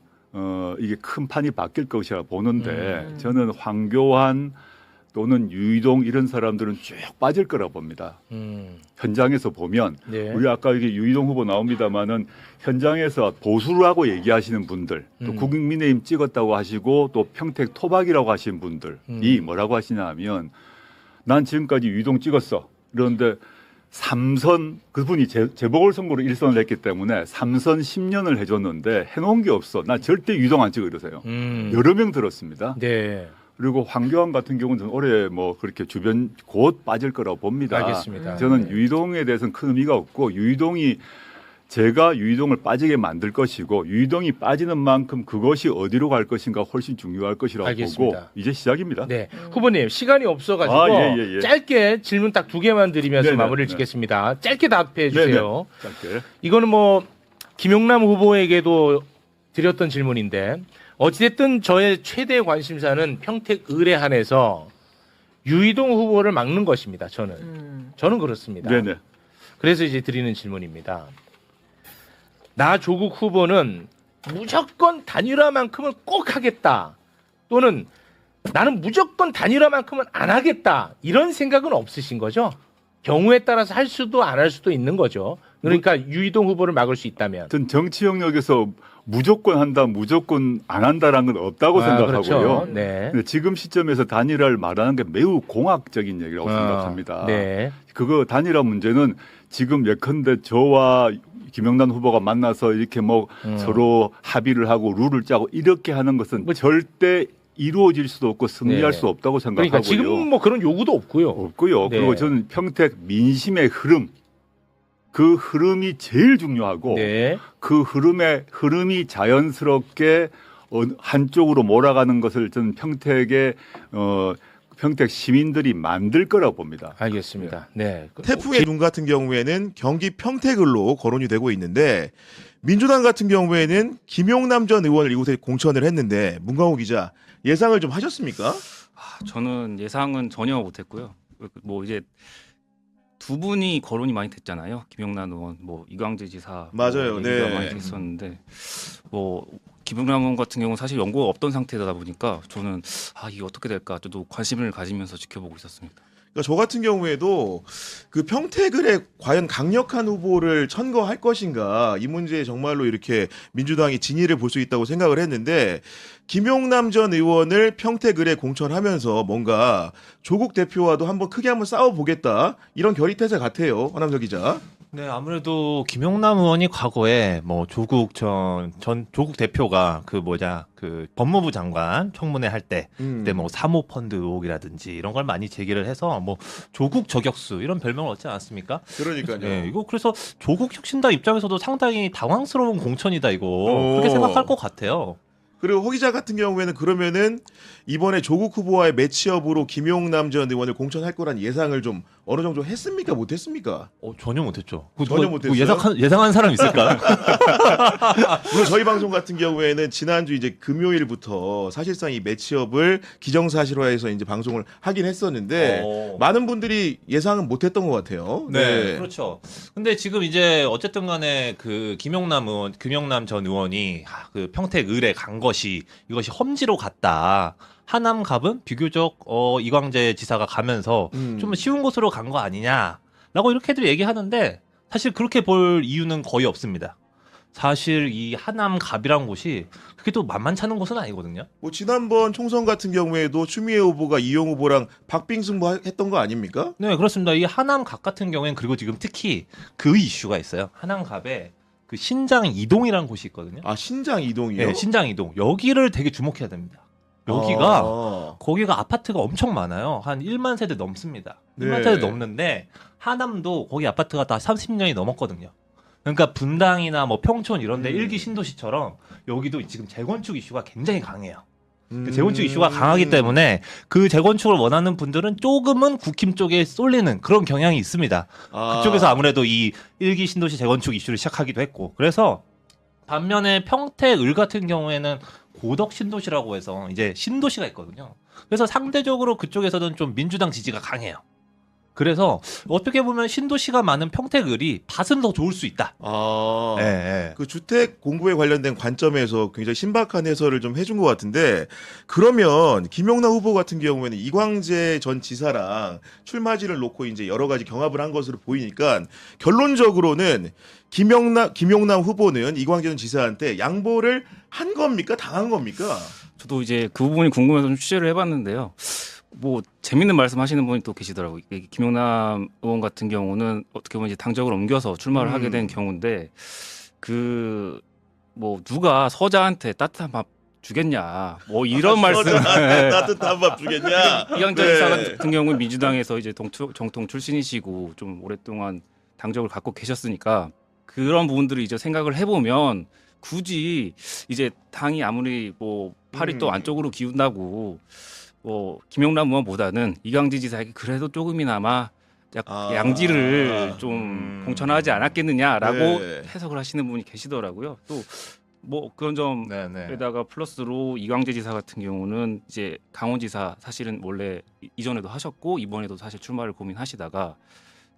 이게 큰 판이 바뀔 것이라 보는데 저는 황교안 또는 유이동 이런 사람들은 쭉 빠질 거라 봅니다. 현장에서 보면 네. 우리 아까 이게 유이동 후보 나옵니다마는 현장에서 보수라고 얘기하시는 분들 또 국민의힘 찍었다고 하시고 또 평택 토박이라고 하시는 분들이 뭐라고 하시냐 하면 난 지금까지 유이동 찍었어. 그런데 3선 그분이 재보궐선거로 1선을 했기 때문에 3선 10년을 해줬는데 해놓은 게 없어. 나 절대 유이동 안 찍어 이러세요. 여러 명 들었습니다. 네. 그리고 황교안 같은 경우는 올해 뭐 그렇게 주변 곧 빠질 거라고 봅니다. 알겠습니다. 저는 유이동에 대해서는 큰 의미가 없고 제가 유이동을 빠지게 만들 것이고 유이동이 빠지는 만큼 그것이 어디로 갈 것인가 훨씬 중요할 것이라고 알겠습니다. 보고 이제 시작입니다. 네. 후보님 시간이 없어가지고 예. 짧게 질문 딱 2개만 드리면서 네네, 마무리를 네. 짓겠습니다. 짧게 답해 주세요. 짧게. 이거는 뭐 김용남 후보에게도 드렸던 질문인데 어찌됐든 저의 최대 관심사는 평택 의뢰한에서 유이동 후보를 막는 것입니다. 저는 그렇습니다. 네네. 그래서 이제 드리는 질문입니다. 나 조국 후보는 무조건 단일화만큼은 꼭 하겠다. 또는 나는 무조건 단일화만큼은 안 하겠다. 이런 생각은 없으신 거죠? 경우에 따라서 할 수도 안 할 수도 있는 거죠. 그러니까 유이동 후보를 막을 수 있다면. 전 정치 영역에서 무조건 한다, 무조건 안 한다라는 건 없다고 생각하고요. 그렇죠. 네. 근데 지금 시점에서 단일화를 말하는 게 매우 공학적인 얘기라고 생각합니다. 네. 그거 단일화 문제는 지금 예컨대 저와 김영란 후보가 만나서 이렇게 뭐 서로 합의를 하고 룰을 짜고 이렇게 하는 것은 절대 이루어질 수도 없고 승리할 네. 수 없다고 생각하고요. 그러니까 지금 뭐 그런 요구도 없고요. 없고요. 네. 그리고 저는 평택 민심의 흐름, 그 흐름이 제일 중요하고 네. 그 흐름이 자연스럽게 한쪽으로 몰아가는 것을 저는 평택 시민들이 만들 거라고 봅니다. 알겠습니다. 네. 태풍의 눈 같은 경우에는 경기 평택을로 거론이 되고 있는데 민주당 같은 경우에는 김용남 전 의원을 이곳에 공천을 했는데 문광호 기자 예상을 좀 하셨습니까? 저는 예상은 전혀 못했고요. 뭐 이제 두 분이 거론이 많이 됐잖아요. 김용남 의원, 뭐 이광재 지사, 맞아요. 뭐 얘기가 네. 많이 됐었는데 뭐 김용남 의원 같은 경우는 사실 연고가 없던 상태다 보니까 저는 이게 어떻게 될까 저도 관심을 가지면서 지켜보고 있었습니다. 그러니까 저 같은 경우에도 그 평택을에 과연 강력한 후보를 천거할 것인가 이 문제에 정말로 이렇게 민주당이 진위를 볼 수 있다고 생각을 했는데 김용남 전 의원을 평택을에 공천하면서 뭔가 조국 대표와도 한번 크게 한번 싸워보겠다 이런 결의태세 같아요. 허남석 기자. 네, 아무래도 김용남 의원이 과거에 뭐 조국 조국 대표가 그 법무부 장관 청문회 할 때 그때 뭐 사모펀드 의혹이라든지 이런 걸 많이 제기를 해서 뭐 조국 저격수 이런 별명을 얻지 않았습니까? 그러니까요. 네, 이거 그래서 조국 혁신당 입장에서도 상당히 당황스러운 공천이다 이거 그렇게 생각할 것 같아요. 그리고 허 기자 같은 경우에는 그러면은 이번에 조국 후보와의 매치업으로 김용남 전 의원을 공천할 거란 예상을 좀 어느 정도 했습니까? 못했습니까? 전혀 못했죠. 전혀 못했어요? 예상한 사람 있을까? 물론 저희 방송 같은 경우에는 지난주 이제 금요일부터 사실상 이 매치업을 기정사실화해서 이제 방송을 하긴 했었는데 많은 분들이 예상은 못했던 것 같아요. 네, 그렇죠. 근데 지금 이제 어쨌든 간에 그 김용남 전 의원이 그 평택 의뢰 간 것이 이것이 험지로 갔다. 하남 갑은 비교적 이광재 지사가 가면서 좀 쉬운 곳으로 간 거 아니냐라고 이렇게들 얘기하는데 사실 그렇게 볼 이유는 거의 없습니다. 사실 이 하남갑이라는 곳이 그게 또 만만치 않은 곳은 아니거든요. 뭐 지난번 총선 같은 경우에도 추미애 후보가 이용 후보랑 박빙승부 했던 거 아닙니까? 네, 그렇습니다. 이 하남갑 같은 경우에는 그리고 지금 특히 그 이슈가 있어요. 하남갑에 그 신장 이동이라는 곳이 있거든요. 아, 신장 이동이요? 네, 신장 이동. 여기를 되게 주목해야 됩니다. 여기가 아. 거기가 아파트가 엄청 많아요. 한 1만 세대 넘습니다. 1만 네. 세대 넘는데 하남도 거기 아파트가 다 30년이 넘었거든요. 그러니까 분당이나 뭐 평촌 이런 데 일기 신도시처럼 여기도 지금 재건축 이슈가 굉장히 강해요. 그 재건축 이슈가 강하기 때문에 그 재건축을 원하는 분들은 조금은 국힘 쪽에 쏠리는 그런 경향이 있습니다. 그쪽에서 아무래도 이 일기 신도시 재건축 이슈를 시작하기도 했고. 그래서 반면에 평택을 같은 경우에는 고덕 신도시라고 해서 이제 신도시가 있거든요. 그래서 상대적으로 그쪽에서는 좀 민주당 지지가 강해요. 그래서 어떻게 보면 신도시가 많은 평택을이 밭은 더 좋을 수 있다. 아. 예, 예. 그 주택 공부에 관련된 관점에서 굉장히 신박한 해설을 좀 해준 것 같은데, 그러면 김용남 후보 같은 경우에는 이광재 전 지사랑 출마지를 놓고 이제 여러 가지 경합을 한 것으로 보이니까 결론적으로는 김용남 후보는 이광재 전 지사한테 양보를 한 겁니까? 당한 겁니까? 저도 이제 그 부분이 궁금해서 좀 취재를 해봤는데요. 뭐 재밌는 말씀하시는 분이 또 계시더라고요. 이게 김용남 의원 같은 경우는 어떻게 보면 이제 당적을 옮겨서 출마를 하게 된 경우인데, 그 뭐 누가 서자한테 따뜻한 밥 주겠냐, 뭐 이런 말씀을 따뜻한 밥 주겠냐? 이광재 네. 지사 같은 경우는 민주당에서 이제 정통 출신이시고 좀 오랫동안 당적을 갖고 계셨으니까 그런 부분들을 이제 생각을 해보면 굳이 이제 당이 아무리 뭐 팔이 또 안쪽으로 기운다고 뭐 김용남 의원보다는 이광재 지사에게 그래도 조금이나마 양지를 좀 공천하지 않았겠느냐라고 네. 해석을 하시는 분이 계시더라고요. 또 뭐 그런 네, 네. 점에다가 플러스로 이광재 지사 같은 경우는 이제 강원지사 사실은 원래 이전에도 하셨고 이번에도 사실 출마를 고민하시다가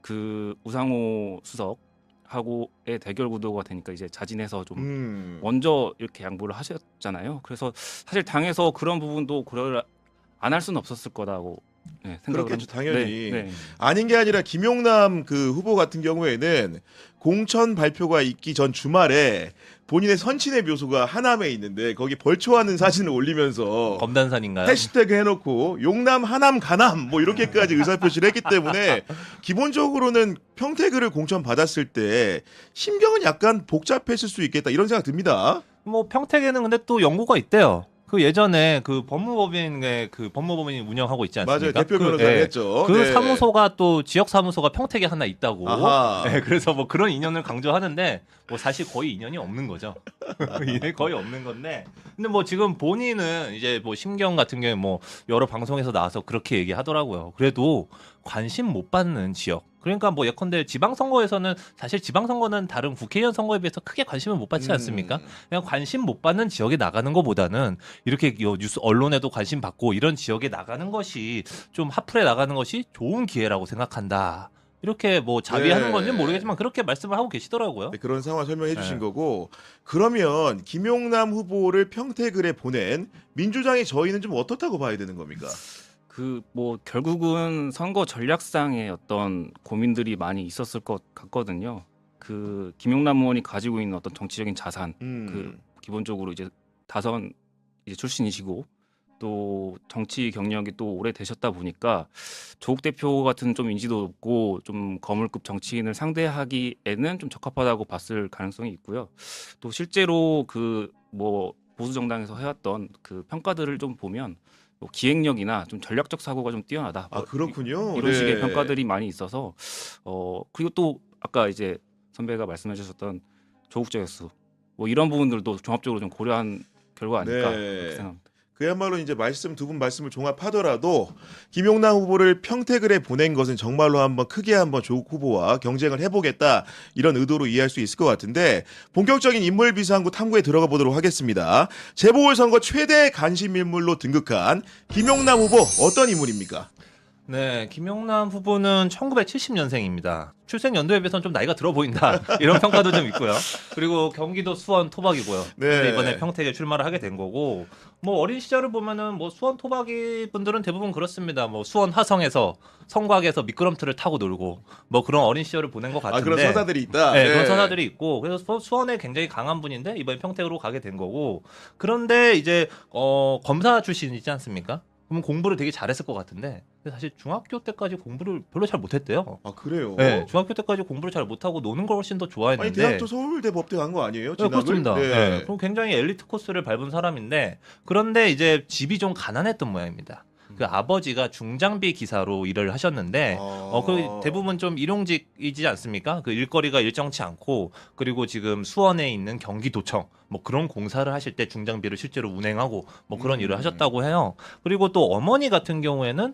그 우상호 수석하고의 대결 구도가 되니까 이제 자진해서 좀 먼저 이렇게 양보를 하셨잖아요. 그래서 사실 당에서 그런 부분도 고려를 안 할 수는 없었을 거라고 생각을 그렇겠죠, 합니다. 당연히. 네. 아닌 게 아니라 김용남 그 후보 같은 경우에는 공천 발표가 있기 전 주말에 본인의 선친의 묘소가 하남에 있는데 거기 벌초하는 사진을 올리면서 검단산인가요? 해시태그 해놓고 용남 하남 가남 뭐 이렇게까지 의사표시를 했기 때문에 기본적으로는 평택을 공천 받았을 때 심경은 약간 복잡했을 수 있겠다 이런 생각 듭니다. 뭐 평택에는 근데 또 연구가 있대요. 그 예전에 그 법무법인의 그 법무법인이 운영하고 있지 않습니까? 맞아요. 대표 변호사를 예. 했죠. 그 네. 사무소가 또 지역 사무소가 평택에 하나 있다고. 아하. 네, 그래서 뭐 그런 인연을 강조하는데 뭐 사실 거의 인연이 없는 거죠. 인연이 거의 없는 건데. 근데 뭐 지금 본인은 이제 뭐 심경 같은 경우에 뭐 여러 방송에서 나와서 그렇게 얘기하더라고요. 그래도 관심 못 받는 지역. 그러니까 뭐 예컨대 지방선거에서는 사실 지방선거는 다른 국회의원 선거에 비해서 크게 관심을 못 받지 않습니까? 그냥 관심 못 받는 지역에 나가는 것보다는 이렇게 뉴스 언론에도 관심 받고 이런 지역에 나가는 것이 좀 하풀에 나가는 것이 좋은 기회라고 생각한다. 이렇게 뭐 자비하는 네. 건지는 모르겠지만 그렇게 말씀을 하고 계시더라고요. 네, 그런 상황 설명해 주신 네. 거고, 그러면 김용남 후보를 평택을에 보낸 민주당의 저희는 좀 어떻다고 봐야 되는 겁니까? 그 뭐 결국은 선거 전략상의 어떤 고민들이 많이 있었을 것 같거든요. 그 김용남 의원이 가지고 있는 어떤 정치적인 자산, 그 기본적으로 이제 다선 이제 출신이시고 또 정치 경력이 또 오래 되셨다 보니까 조국 대표 같은 좀 인지도 높고 좀 거물급 정치인을 상대하기에는 좀 적합하다고 봤을 가능성이 있고요. 또 실제로 그 뭐 보수 정당에서 해왔던 그 평가들을 좀 보면 뭐 기획력이나 좀 전략적 사고가 좀 뛰어나다. 아, 그렇군요. 이런 식의 네. 평가들이 많이 있어서 그리고 또 아까 이제 선배가 말씀해 주셨던 조국 저격수 뭐 이런 부분들도 종합적으로 좀 고려한 결과 아닐까 네. 그렇게 생각합니다. 그야말로 이제 두 분 말씀을 종합하더라도 김용남 후보를 평택을에 보낸 것은 정말로 한번 크게 한번 조국 후보와 경쟁을 해보겠다 이런 의도로 이해할 수 있을 것 같은데, 본격적인 인물 비상구 탐구에 들어가 보도록 하겠습니다. 재보궐선거 최대 관심 인물로 등극한 김용남 후보 어떤 인물입니까? 네, 김용남 후보는 1970년생입니다. 출생 연도에 비해서는 좀 나이가 들어 보인다. 이런 평가도 좀 있고요. 그리고 경기도 수원 토박이고요. 네. 근데 이번에 평택에 출마를 하게 된 거고, 뭐 어린 시절을 보면은 뭐 수원 토박이 분들은 대부분 그렇습니다. 뭐 수원 화성에서 성곽에서 미끄럼틀을 타고 놀고, 뭐 그런 어린 시절을 보낸 것 같은데. 그런 서사들이 있다. 네, 그런 서사들이 있고, 그래서 수원에 굉장히 강한 분인데 이번에 평택으로 가게 된 거고, 그런데 이제 검사 출신이지 않습니까? 그러면 공부를 되게 잘했을 것 같은데, 근데 사실 중학교 때까지 공부를 별로 잘 못했대요. 아 그래요? 네, 중학교 때까지 공부를 잘 못하고 노는 걸 훨씬 더 좋아했는데. 아니 대학도 서울대 법대 간 거 아니에요? 네, 진학을? 그렇습니다. 네. 네. 그럼 굉장히 엘리트 코스를 밟은 사람인데, 그런데 이제 집이 좀 가난했던 모양입니다. 그 아버지가 중장비 기사로 일을 하셨는데, 그 대부분 좀 일용직이지 않습니까? 그 일거리가 일정치 않고, 그리고 지금 수원에 있는 경기도청, 뭐 그런 공사를 하실 때 중장비를 실제로 운행하고, 뭐 그런 일을 하셨다고 해요. 그리고 또 어머니 같은 경우에는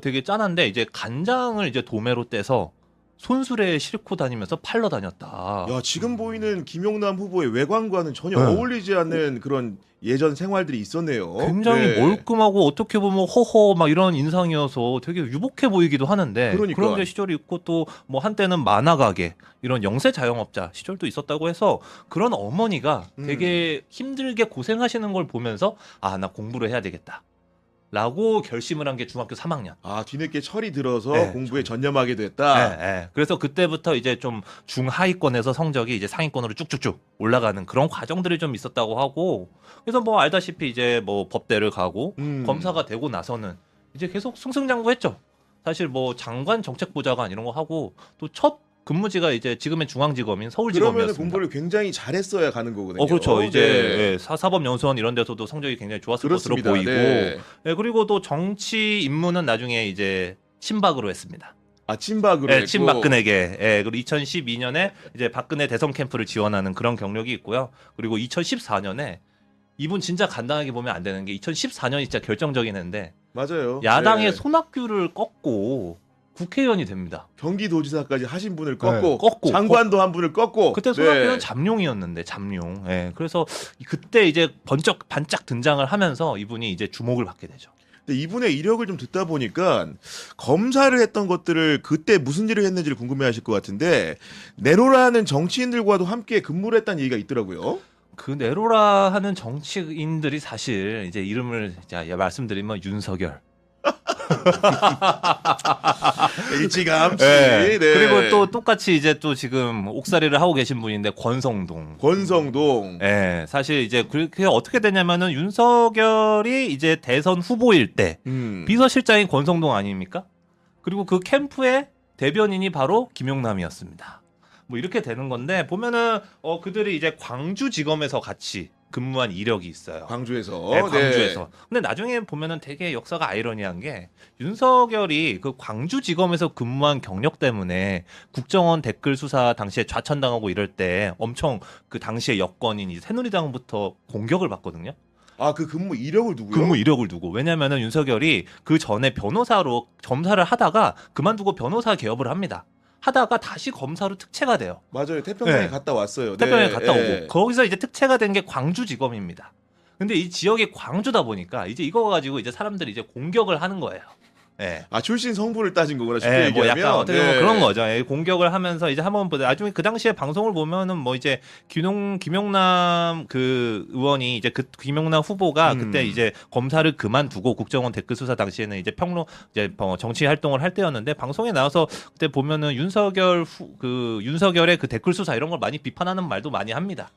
되게 짠한데, 이제 간장을 이제 도매로 떼서 손수레에 싣고 다니면서 팔러 다녔다. 야 지금 보이는 김용남 후보의 외관과는 전혀 네. 어울리지 않는 그런 예전 생활들이 있었네요. 굉장히 네. 몰끔하고 어떻게 보면 허허 막 이런 인상이어서 되게 유복해 보이기도 하는데, 그러니까. 그런 시절이 있고 또 뭐 한때는 만화 가게 이런 영세 자영업자 시절도 있었다고 해서 그런 어머니가 되게 힘들게 고생하시는 걸 보면서 아, 나 공부를 해야 되겠다 라고 결심을 한 게 중학교 3학년. 아 뒤늦게 철이 들어서 네, 공부에 전념하게 됐다. 네. 그래서 그때부터 이제 좀 중하위권에서 성적이 이제 상위권으로 쭉쭉쭉 올라가는 그런 과정들이 좀 있었다고 하고, 그래서 뭐 알다시피 이제 뭐 법대를 가고 검사가 되고 나서는 이제 계속 승승장구했죠. 사실 뭐 장관 정책보좌관 이런 거 하고, 또 첫 근무지가 이제 지금의 중앙지검인 그러면 서울지검이었습니다. 공부를 굉장히 잘했어야 가는 거거든요. 그렇죠. 이제 네. 예, 사법연수원 이런 데서도 성적이 굉장히 좋았을 그렇습니다. 것으로 보이고, 네. 예, 그리고 또 정치 임무는 나중에 이제 친박으로 했습니다. 아 친박으로 예, 했고. 친박근혜계. 예, 그리고 2012년에 이제 박근혜 대선 캠프를 지원하는 그런 경력이 있고요. 그리고 2014년에 이분 진짜 간단하게 보면 안 되는 게 2014년이 진짜 결정적인 해인데, 맞아요. 야당의 네. 손학규를 꺾고 국회의원이 됩니다. 경기도지사까지 하신 분을 꺾고, 꺾고. 장관도 한 분을 꺾고. 그때 손학규는 잠룡이었는데 잠룡. 예, 그래서 그때 이제 반짝 등장을 하면서 이분이 이제 주목을 받게 되죠. 근데 이분의 이력을 좀 듣다 보니까 검사를 했던 것들을 그때 무슨 일을 했는지를 궁금해하실 것 같은데 네로라는 정치인들과도 함께 근무를 했다는 얘기가 있더라고요. 그 네로라 하는 정치인들이 사실 이제 이름을 말씀드리면 윤석열. 일찌감치. 네. 네. 그리고 또 똑같이 이제 또 지금 옥살이를 하고 계신 분인데 권성동. 권성동. 예, 사실 이제 그렇게 어떻게 되냐면은 윤석열이 이제 대선 후보일 때 비서실장인 권성동 아닙니까? 그리고 그 캠프의 대변인이 바로 김용남이었습니다. 뭐 이렇게 되는 건데, 보면은 그들이 이제 광주지검에서 같이 근무한 이력이 있어요. 광주에서. 네, 광주에서. 근데 나중에 보면은 되게 역사가 아이러니한 게, 윤석열이 그 광주지검에서 근무한 경력 때문에 국정원 댓글 수사 당시에 좌천당하고 이럴 때 엄청 그 당시에 여권인 이제 새누리당부터 공격을 받거든요. 아, 그 근무 이력을 두고요? 근무 이력을 두고. 왜냐면은 윤석열이 그 전에 변호사로 검사를 하다가 그만두고 변호사 개업을 합니다. 하다가 다시 검사로 특채가 돼요. 맞아요. 태평양에 네. 갔다 왔어요. 태평양에 네. 갔다 네. 오고, 거기서 이제 특채가 된 게 광주지검입니다. 근데 이 지역이 광주다 보니까 이제 이거 가지고 이제 사람들이 이제 공격을 하는 거예요. 예. 아, 출신 성분을 따진 거구나. 쉽게 예, 뭐 얘기하면. 약간 어떻게 보면 네. 그런 거죠. 예, 공격을 하면서 이제 한번 보다 나중에 그 당시에 방송을 보면은 뭐 이제 김용남 그 의원이 이제 그 김용남 후보가 그때 이제 검사를 그만두고 국정원 댓글 수사 당시에는 이제 이제 정치 활동을 할 때였는데, 방송에 나와서 그때 보면은 윤석열의 그 댓글 수사 이런 걸 많이 비판하는 말도 많이 합니다.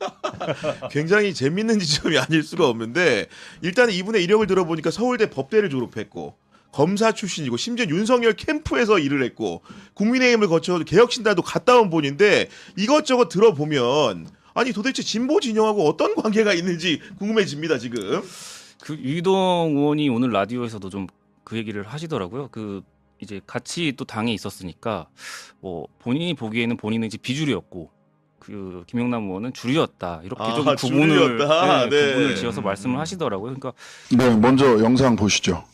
굉장히 재밌는 지점이 아닐 수가 없는데, 일단 이분의 이력을 들어보니까 서울대 법대를 졸업했고 검사 출신이고 심지어 윤석열 캠프에서 일을 했고 국민의힘을 거쳐 개혁신당도 갔다 온 분인데, 이것저것 들어보면 아니 도대체 진보 진영하고 어떤 관계가 있는지 궁금해집니다. 지금. 그 유희동 의원이 오늘 라디오에서도 좀 그 얘기를 하시더라고요. 그 이제 같이 또 당에 있었으니까 뭐 본인이 보기에는 본인은 이제 비주류였고 그 김용남 의원은 주류였다. 이렇게 좀 주류였다. 네. 구분을 지어서 말씀을 하시더라고요. 그러니까 네, 먼저 영상 보시죠.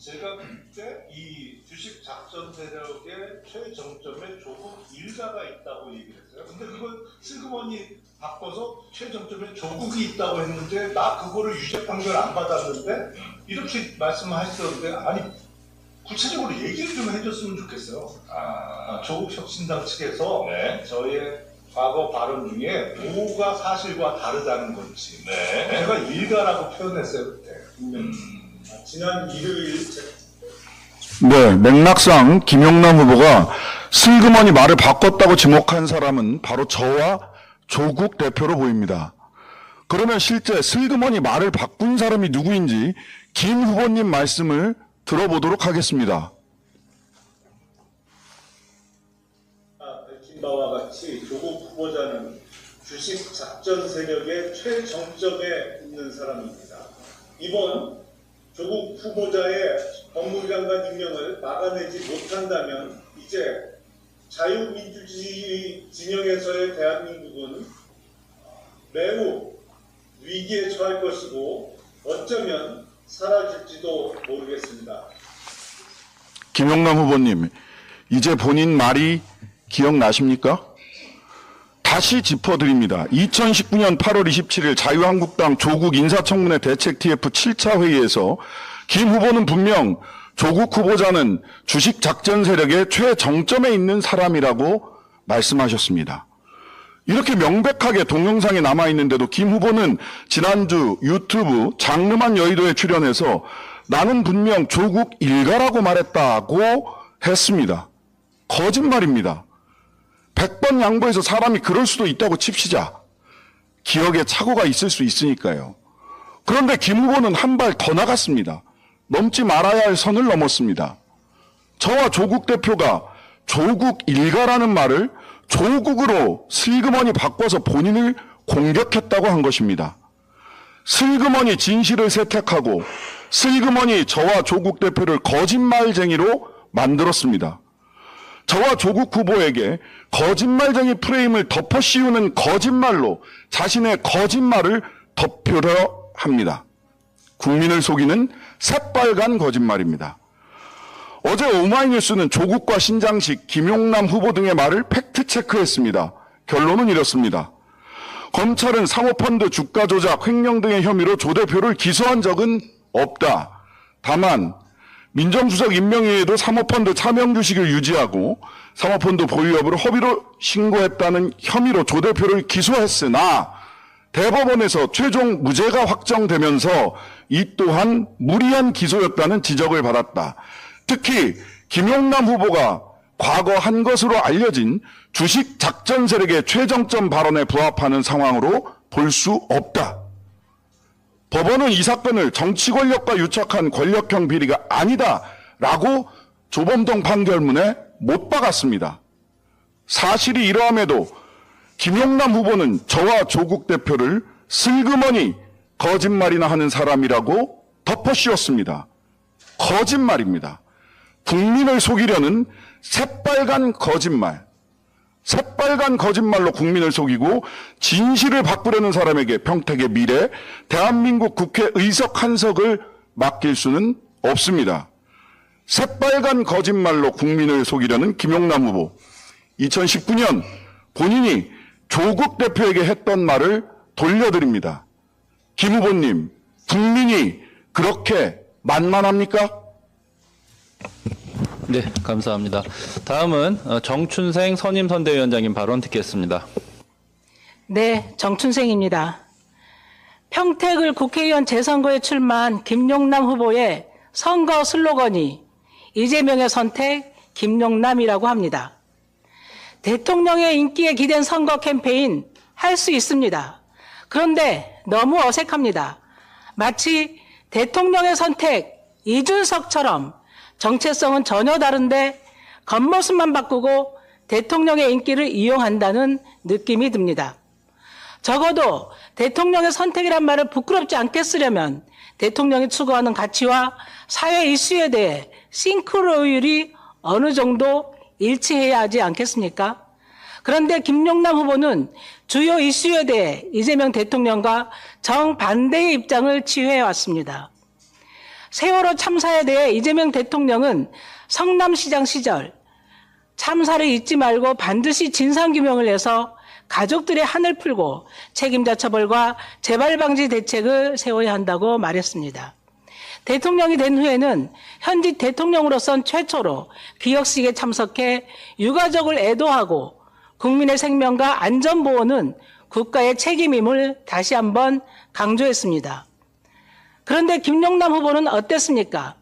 제가 그때 이 주식 작전 세력의 최정점에 조국 일가가 있다고 얘기를 했어요. 근데 그걸 슬그머니 바꿔서 최정점에 조국이 있다고 했는데 나 그거를 유죄 판결 안 받았는데 이렇게 말씀하셨는데 아니 구체적으로 얘기를 좀 해줬으면 좋겠어요. 조국 혁신당 측에서 저의 과거 발언 중에 뭐가 사실과 다르다는 건지 제가 일가라고 표현했어요 그때. 지난 일요일 네, 맥락상 김용남 후보가 슬그머니 말을 바꿨다고 지목한 사람은 바로 저와 조국 대표로 보입니다. 그러면 실제 슬그머니 말을 바꾼 사람이 누구인지 김 후보님 말씀을 들어보도록 하겠습니다. 밝힌 바와 같이 조국 후보자는 주식 작전 세력의 최정점에 있는 사람입니다. 이번 조국 후보자의 법무부 장관 임명을 막아내지 못한다면 이제 자유민주주의 진영에서의 대한민국은 매우 위기에 처할 것이고 어쩌면 사라질지도 모르겠습니다. 김용남 후보님, 이제 본인 말이 기억나십니까? 다시 짚어드립니다. 2019년 8월 27일 자유한국당 조국 인사청문회 대책 TF 7차 회의에서 김 후보는 분명 조국 후보자는 주식 작전 세력의 최정점에 있는 사람이라고 말씀하셨습니다. 이렇게 명백하게 동영상이 남아있는데도 김 후보는 지난주 유튜브 장르만 여의도에 출연해서 나는 분명 조국 일가라고 말했다고 했습니다. 거짓말입니다. 100번 양보해서 사람이 그럴 수도 있다고 칩시자. 기억에 착오가 있을 수 있으니까요. 그런데 김 후보는 한 발 더 나갔습니다. 넘지 말아야 할 선을 넘었습니다. 저와 조국 대표가 조국 일가라는 말을 조국으로 슬그머니 바꿔서 본인을 공격했다고 한 것입니다. 슬그머니 진실을 세탁하고 슬그머니 저와 조국 대표를 거짓말쟁이로 만들었습니다. 저와 조국 후보에게 거짓말쟁이 프레임을 덮어 씌우는 거짓말로 자신의 거짓말을 덮으려 합니다. 국민을 속이는 새빨간 거짓말입니다. 어제 오마이뉴스는 조국과 신장식, 김용남 후보 등의 말을 팩트체크했습니다. 결론은 이렇습니다. 검찰은 사모펀드 주가 조작, 횡령 등의 혐의로 조 대표를 기소한 적은 없다. 다만 민정수석 임명위에도 사모펀드 차명 주식을 유지하고 사모펀드 보유 여부를 허위로 신고했다는 혐의로 조 대표를 기소했으나 대법원에서 최종 무죄가 확정되면서 이 또한 무리한 기소였다는 지적을 받았다. 특히 김용남 후보가 과거 한 것으로 알려진 주식 작전 세력의 최정점 발언에 부합하는 상황으로 볼 수 없다. 법원은 이 사건을 정치 권력과 유착한 권력형 비리가 아니다라고 조범동 판결문에 못 박았습니다. 사실이 이러함에도 김용남 후보는 저와 조국 대표를 슬그머니 거짓말이나 하는 사람이라고 덮어씌웠습니다. 거짓말입니다. 국민을 속이려는 새빨간 거짓말. 새빨간 거짓말로 국민을 속이고 진실을 바꾸려는 사람에게 평택의 미래, 대한민국 국회 의석 한 석을 맡길 수는 없습니다. 새빨간 거짓말로 국민을 속이려는 김용남 후보. 2019년 본인이 조국 대표에게 했던 말을 돌려드립니다. 김 후보님, 국민이 그렇게 만만합니까? 네, 감사합니다. 다음은 정춘생 선임선대위원장님 발언 듣겠습니다. 네, 정춘생입니다. 평택을 국회의원 재선거에 출마한 김용남 후보의 선거 슬로건이 이재명의 선택, 김용남이라고 합니다. 대통령의 인기에 기댄 선거 캠페인 할 수 있습니다. 그런데 너무 어색합니다. 마치 대통령의 선택, 이준석처럼 정체성은 전혀 다른데 겉모습만 바꾸고 대통령의 인기를 이용한다는 느낌이 듭니다. 적어도 대통령의 선택이란 말을 부끄럽지 않게 쓰려면 대통령이 추구하는 가치와 사회 이슈에 대해 싱크로율이 어느 정도 일치해야 하지 않겠습니까? 그런데 김용남 후보는 주요 이슈에 대해 이재명 대통령과 정반대의 입장을 취해왔습니다. 세월호 참사에 대해 이재명 대통령은 성남시장 시절 참사를 잊지 말고 반드시 진상규명을 해서 가족들의 한을 풀고 책임자 처벌과 재발 방지 대책을 세워야 한다고 말했습니다. 대통령이 된 후에는 현직 대통령으로선 최초로 기억식에 참석해 유가족을 애도하고 국민의 생명과 안전보호는 국가의 책임임을 다시 한번 강조했습니다. 그런데 김용남 후보는 어땠습니까?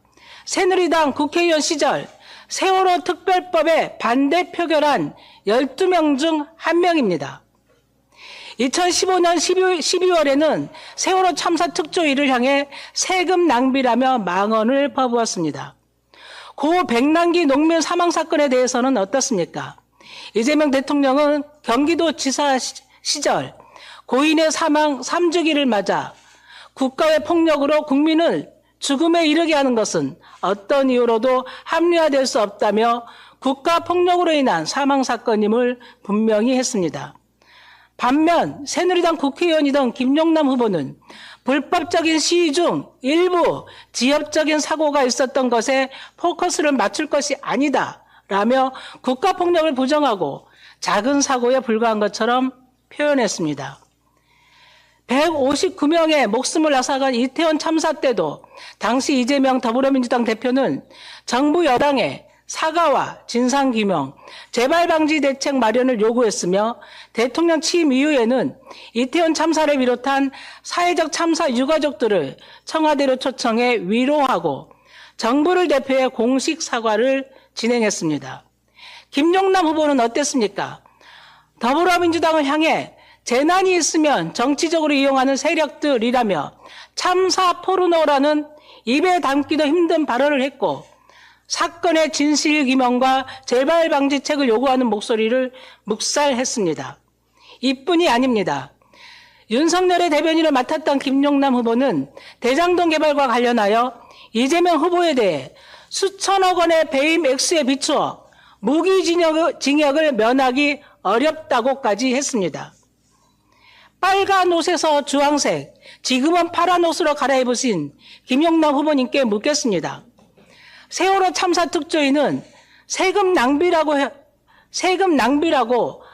새누리당 국회의원 시절 세월호 특별법에 반대 표결한 12명 중 1명입니다. 2015년 12월에는 세월호 참사 특조위를 향해 세금 낭비라며 망언을 퍼부었습니다. 고 백남기 농민 사망 사건에 대해서는 어떻습니까? 이재명 대통령은 경기도지사 시절 고인의 사망 3주기를 맞아 국가의 폭력으로 국민을 죽음에 이르게 하는 것은 어떤 이유로도 합리화될 수 없다며 국가 폭력으로 인한 사망 사건임을 분명히 했습니다. 반면 새누리당 국회의원이던 김용남 후보는 불법적인 시위 중 일부 지역적인 사고가 있었던 것에 포커스를 맞출 것이 아니다 라며 국가 폭력을 부정하고 작은 사고에 불과한 것처럼 표현했습니다. 159명의 목숨을 앗아간 이태원 참사 때도 당시 이재명 더불어민주당 대표는 정부 여당에 사과와 진상규명, 재발방지 대책 마련을 요구했으며 대통령 취임 이후에는 이태원 참사를 비롯한 사회적 참사 유가족들을 청와대로 초청해 위로하고 정부를 대표해 공식 사과를 진행했습니다. 김용남 후보는 어땠습니까? 더불어민주당을 향해 재난이 있으면 정치적으로 이용하는 세력들이라며 참사 포르노라는 입에 담기도 힘든 발언을 했고 사건의 진실규명과 재발방지책을 요구하는 목소리를 묵살했습니다. 이뿐이 아닙니다. 윤석열의 대변인을 맡았던 김용남 후보는 대장동 개발과 관련하여 이재명 후보에 대해 수천억 원의 배임 액수에 비추어 무기징역을 면하기 어렵다고까지 했습니다. 빨간 옷에서 주황색, 지금은 파란 옷으로 갈아입으신 김용남 후보님께 묻겠습니다. 세월호 참사 특조위는 세금 낭비라고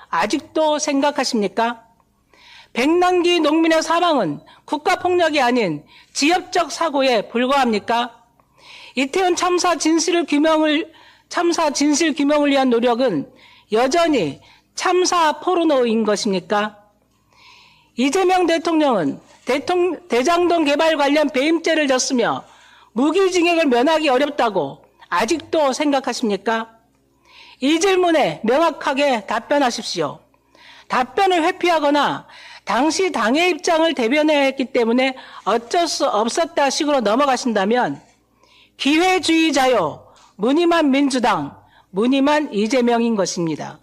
아직도 생각하십니까? 백남기 농민의 사망은 국가폭력이 아닌 지역적 사고에 불과합니까? 이태원 참사 진실 규명을 위한 노력은 여전히 참사 포르노인 것입니까? 이재명 대통령은 대장동 개발 관련 배임죄를 졌으며 무기징역을 면하기 어렵다고 아직도 생각하십니까? 이 질문에 명확하게 답변하십시오. 답변을 회피하거나 당시 당의 입장을 대변해야 했기 때문에 어쩔 수 없었다 식으로 넘어가신다면 기회주의자요, 무늬만 민주당, 무늬만 이재명인 것입니다.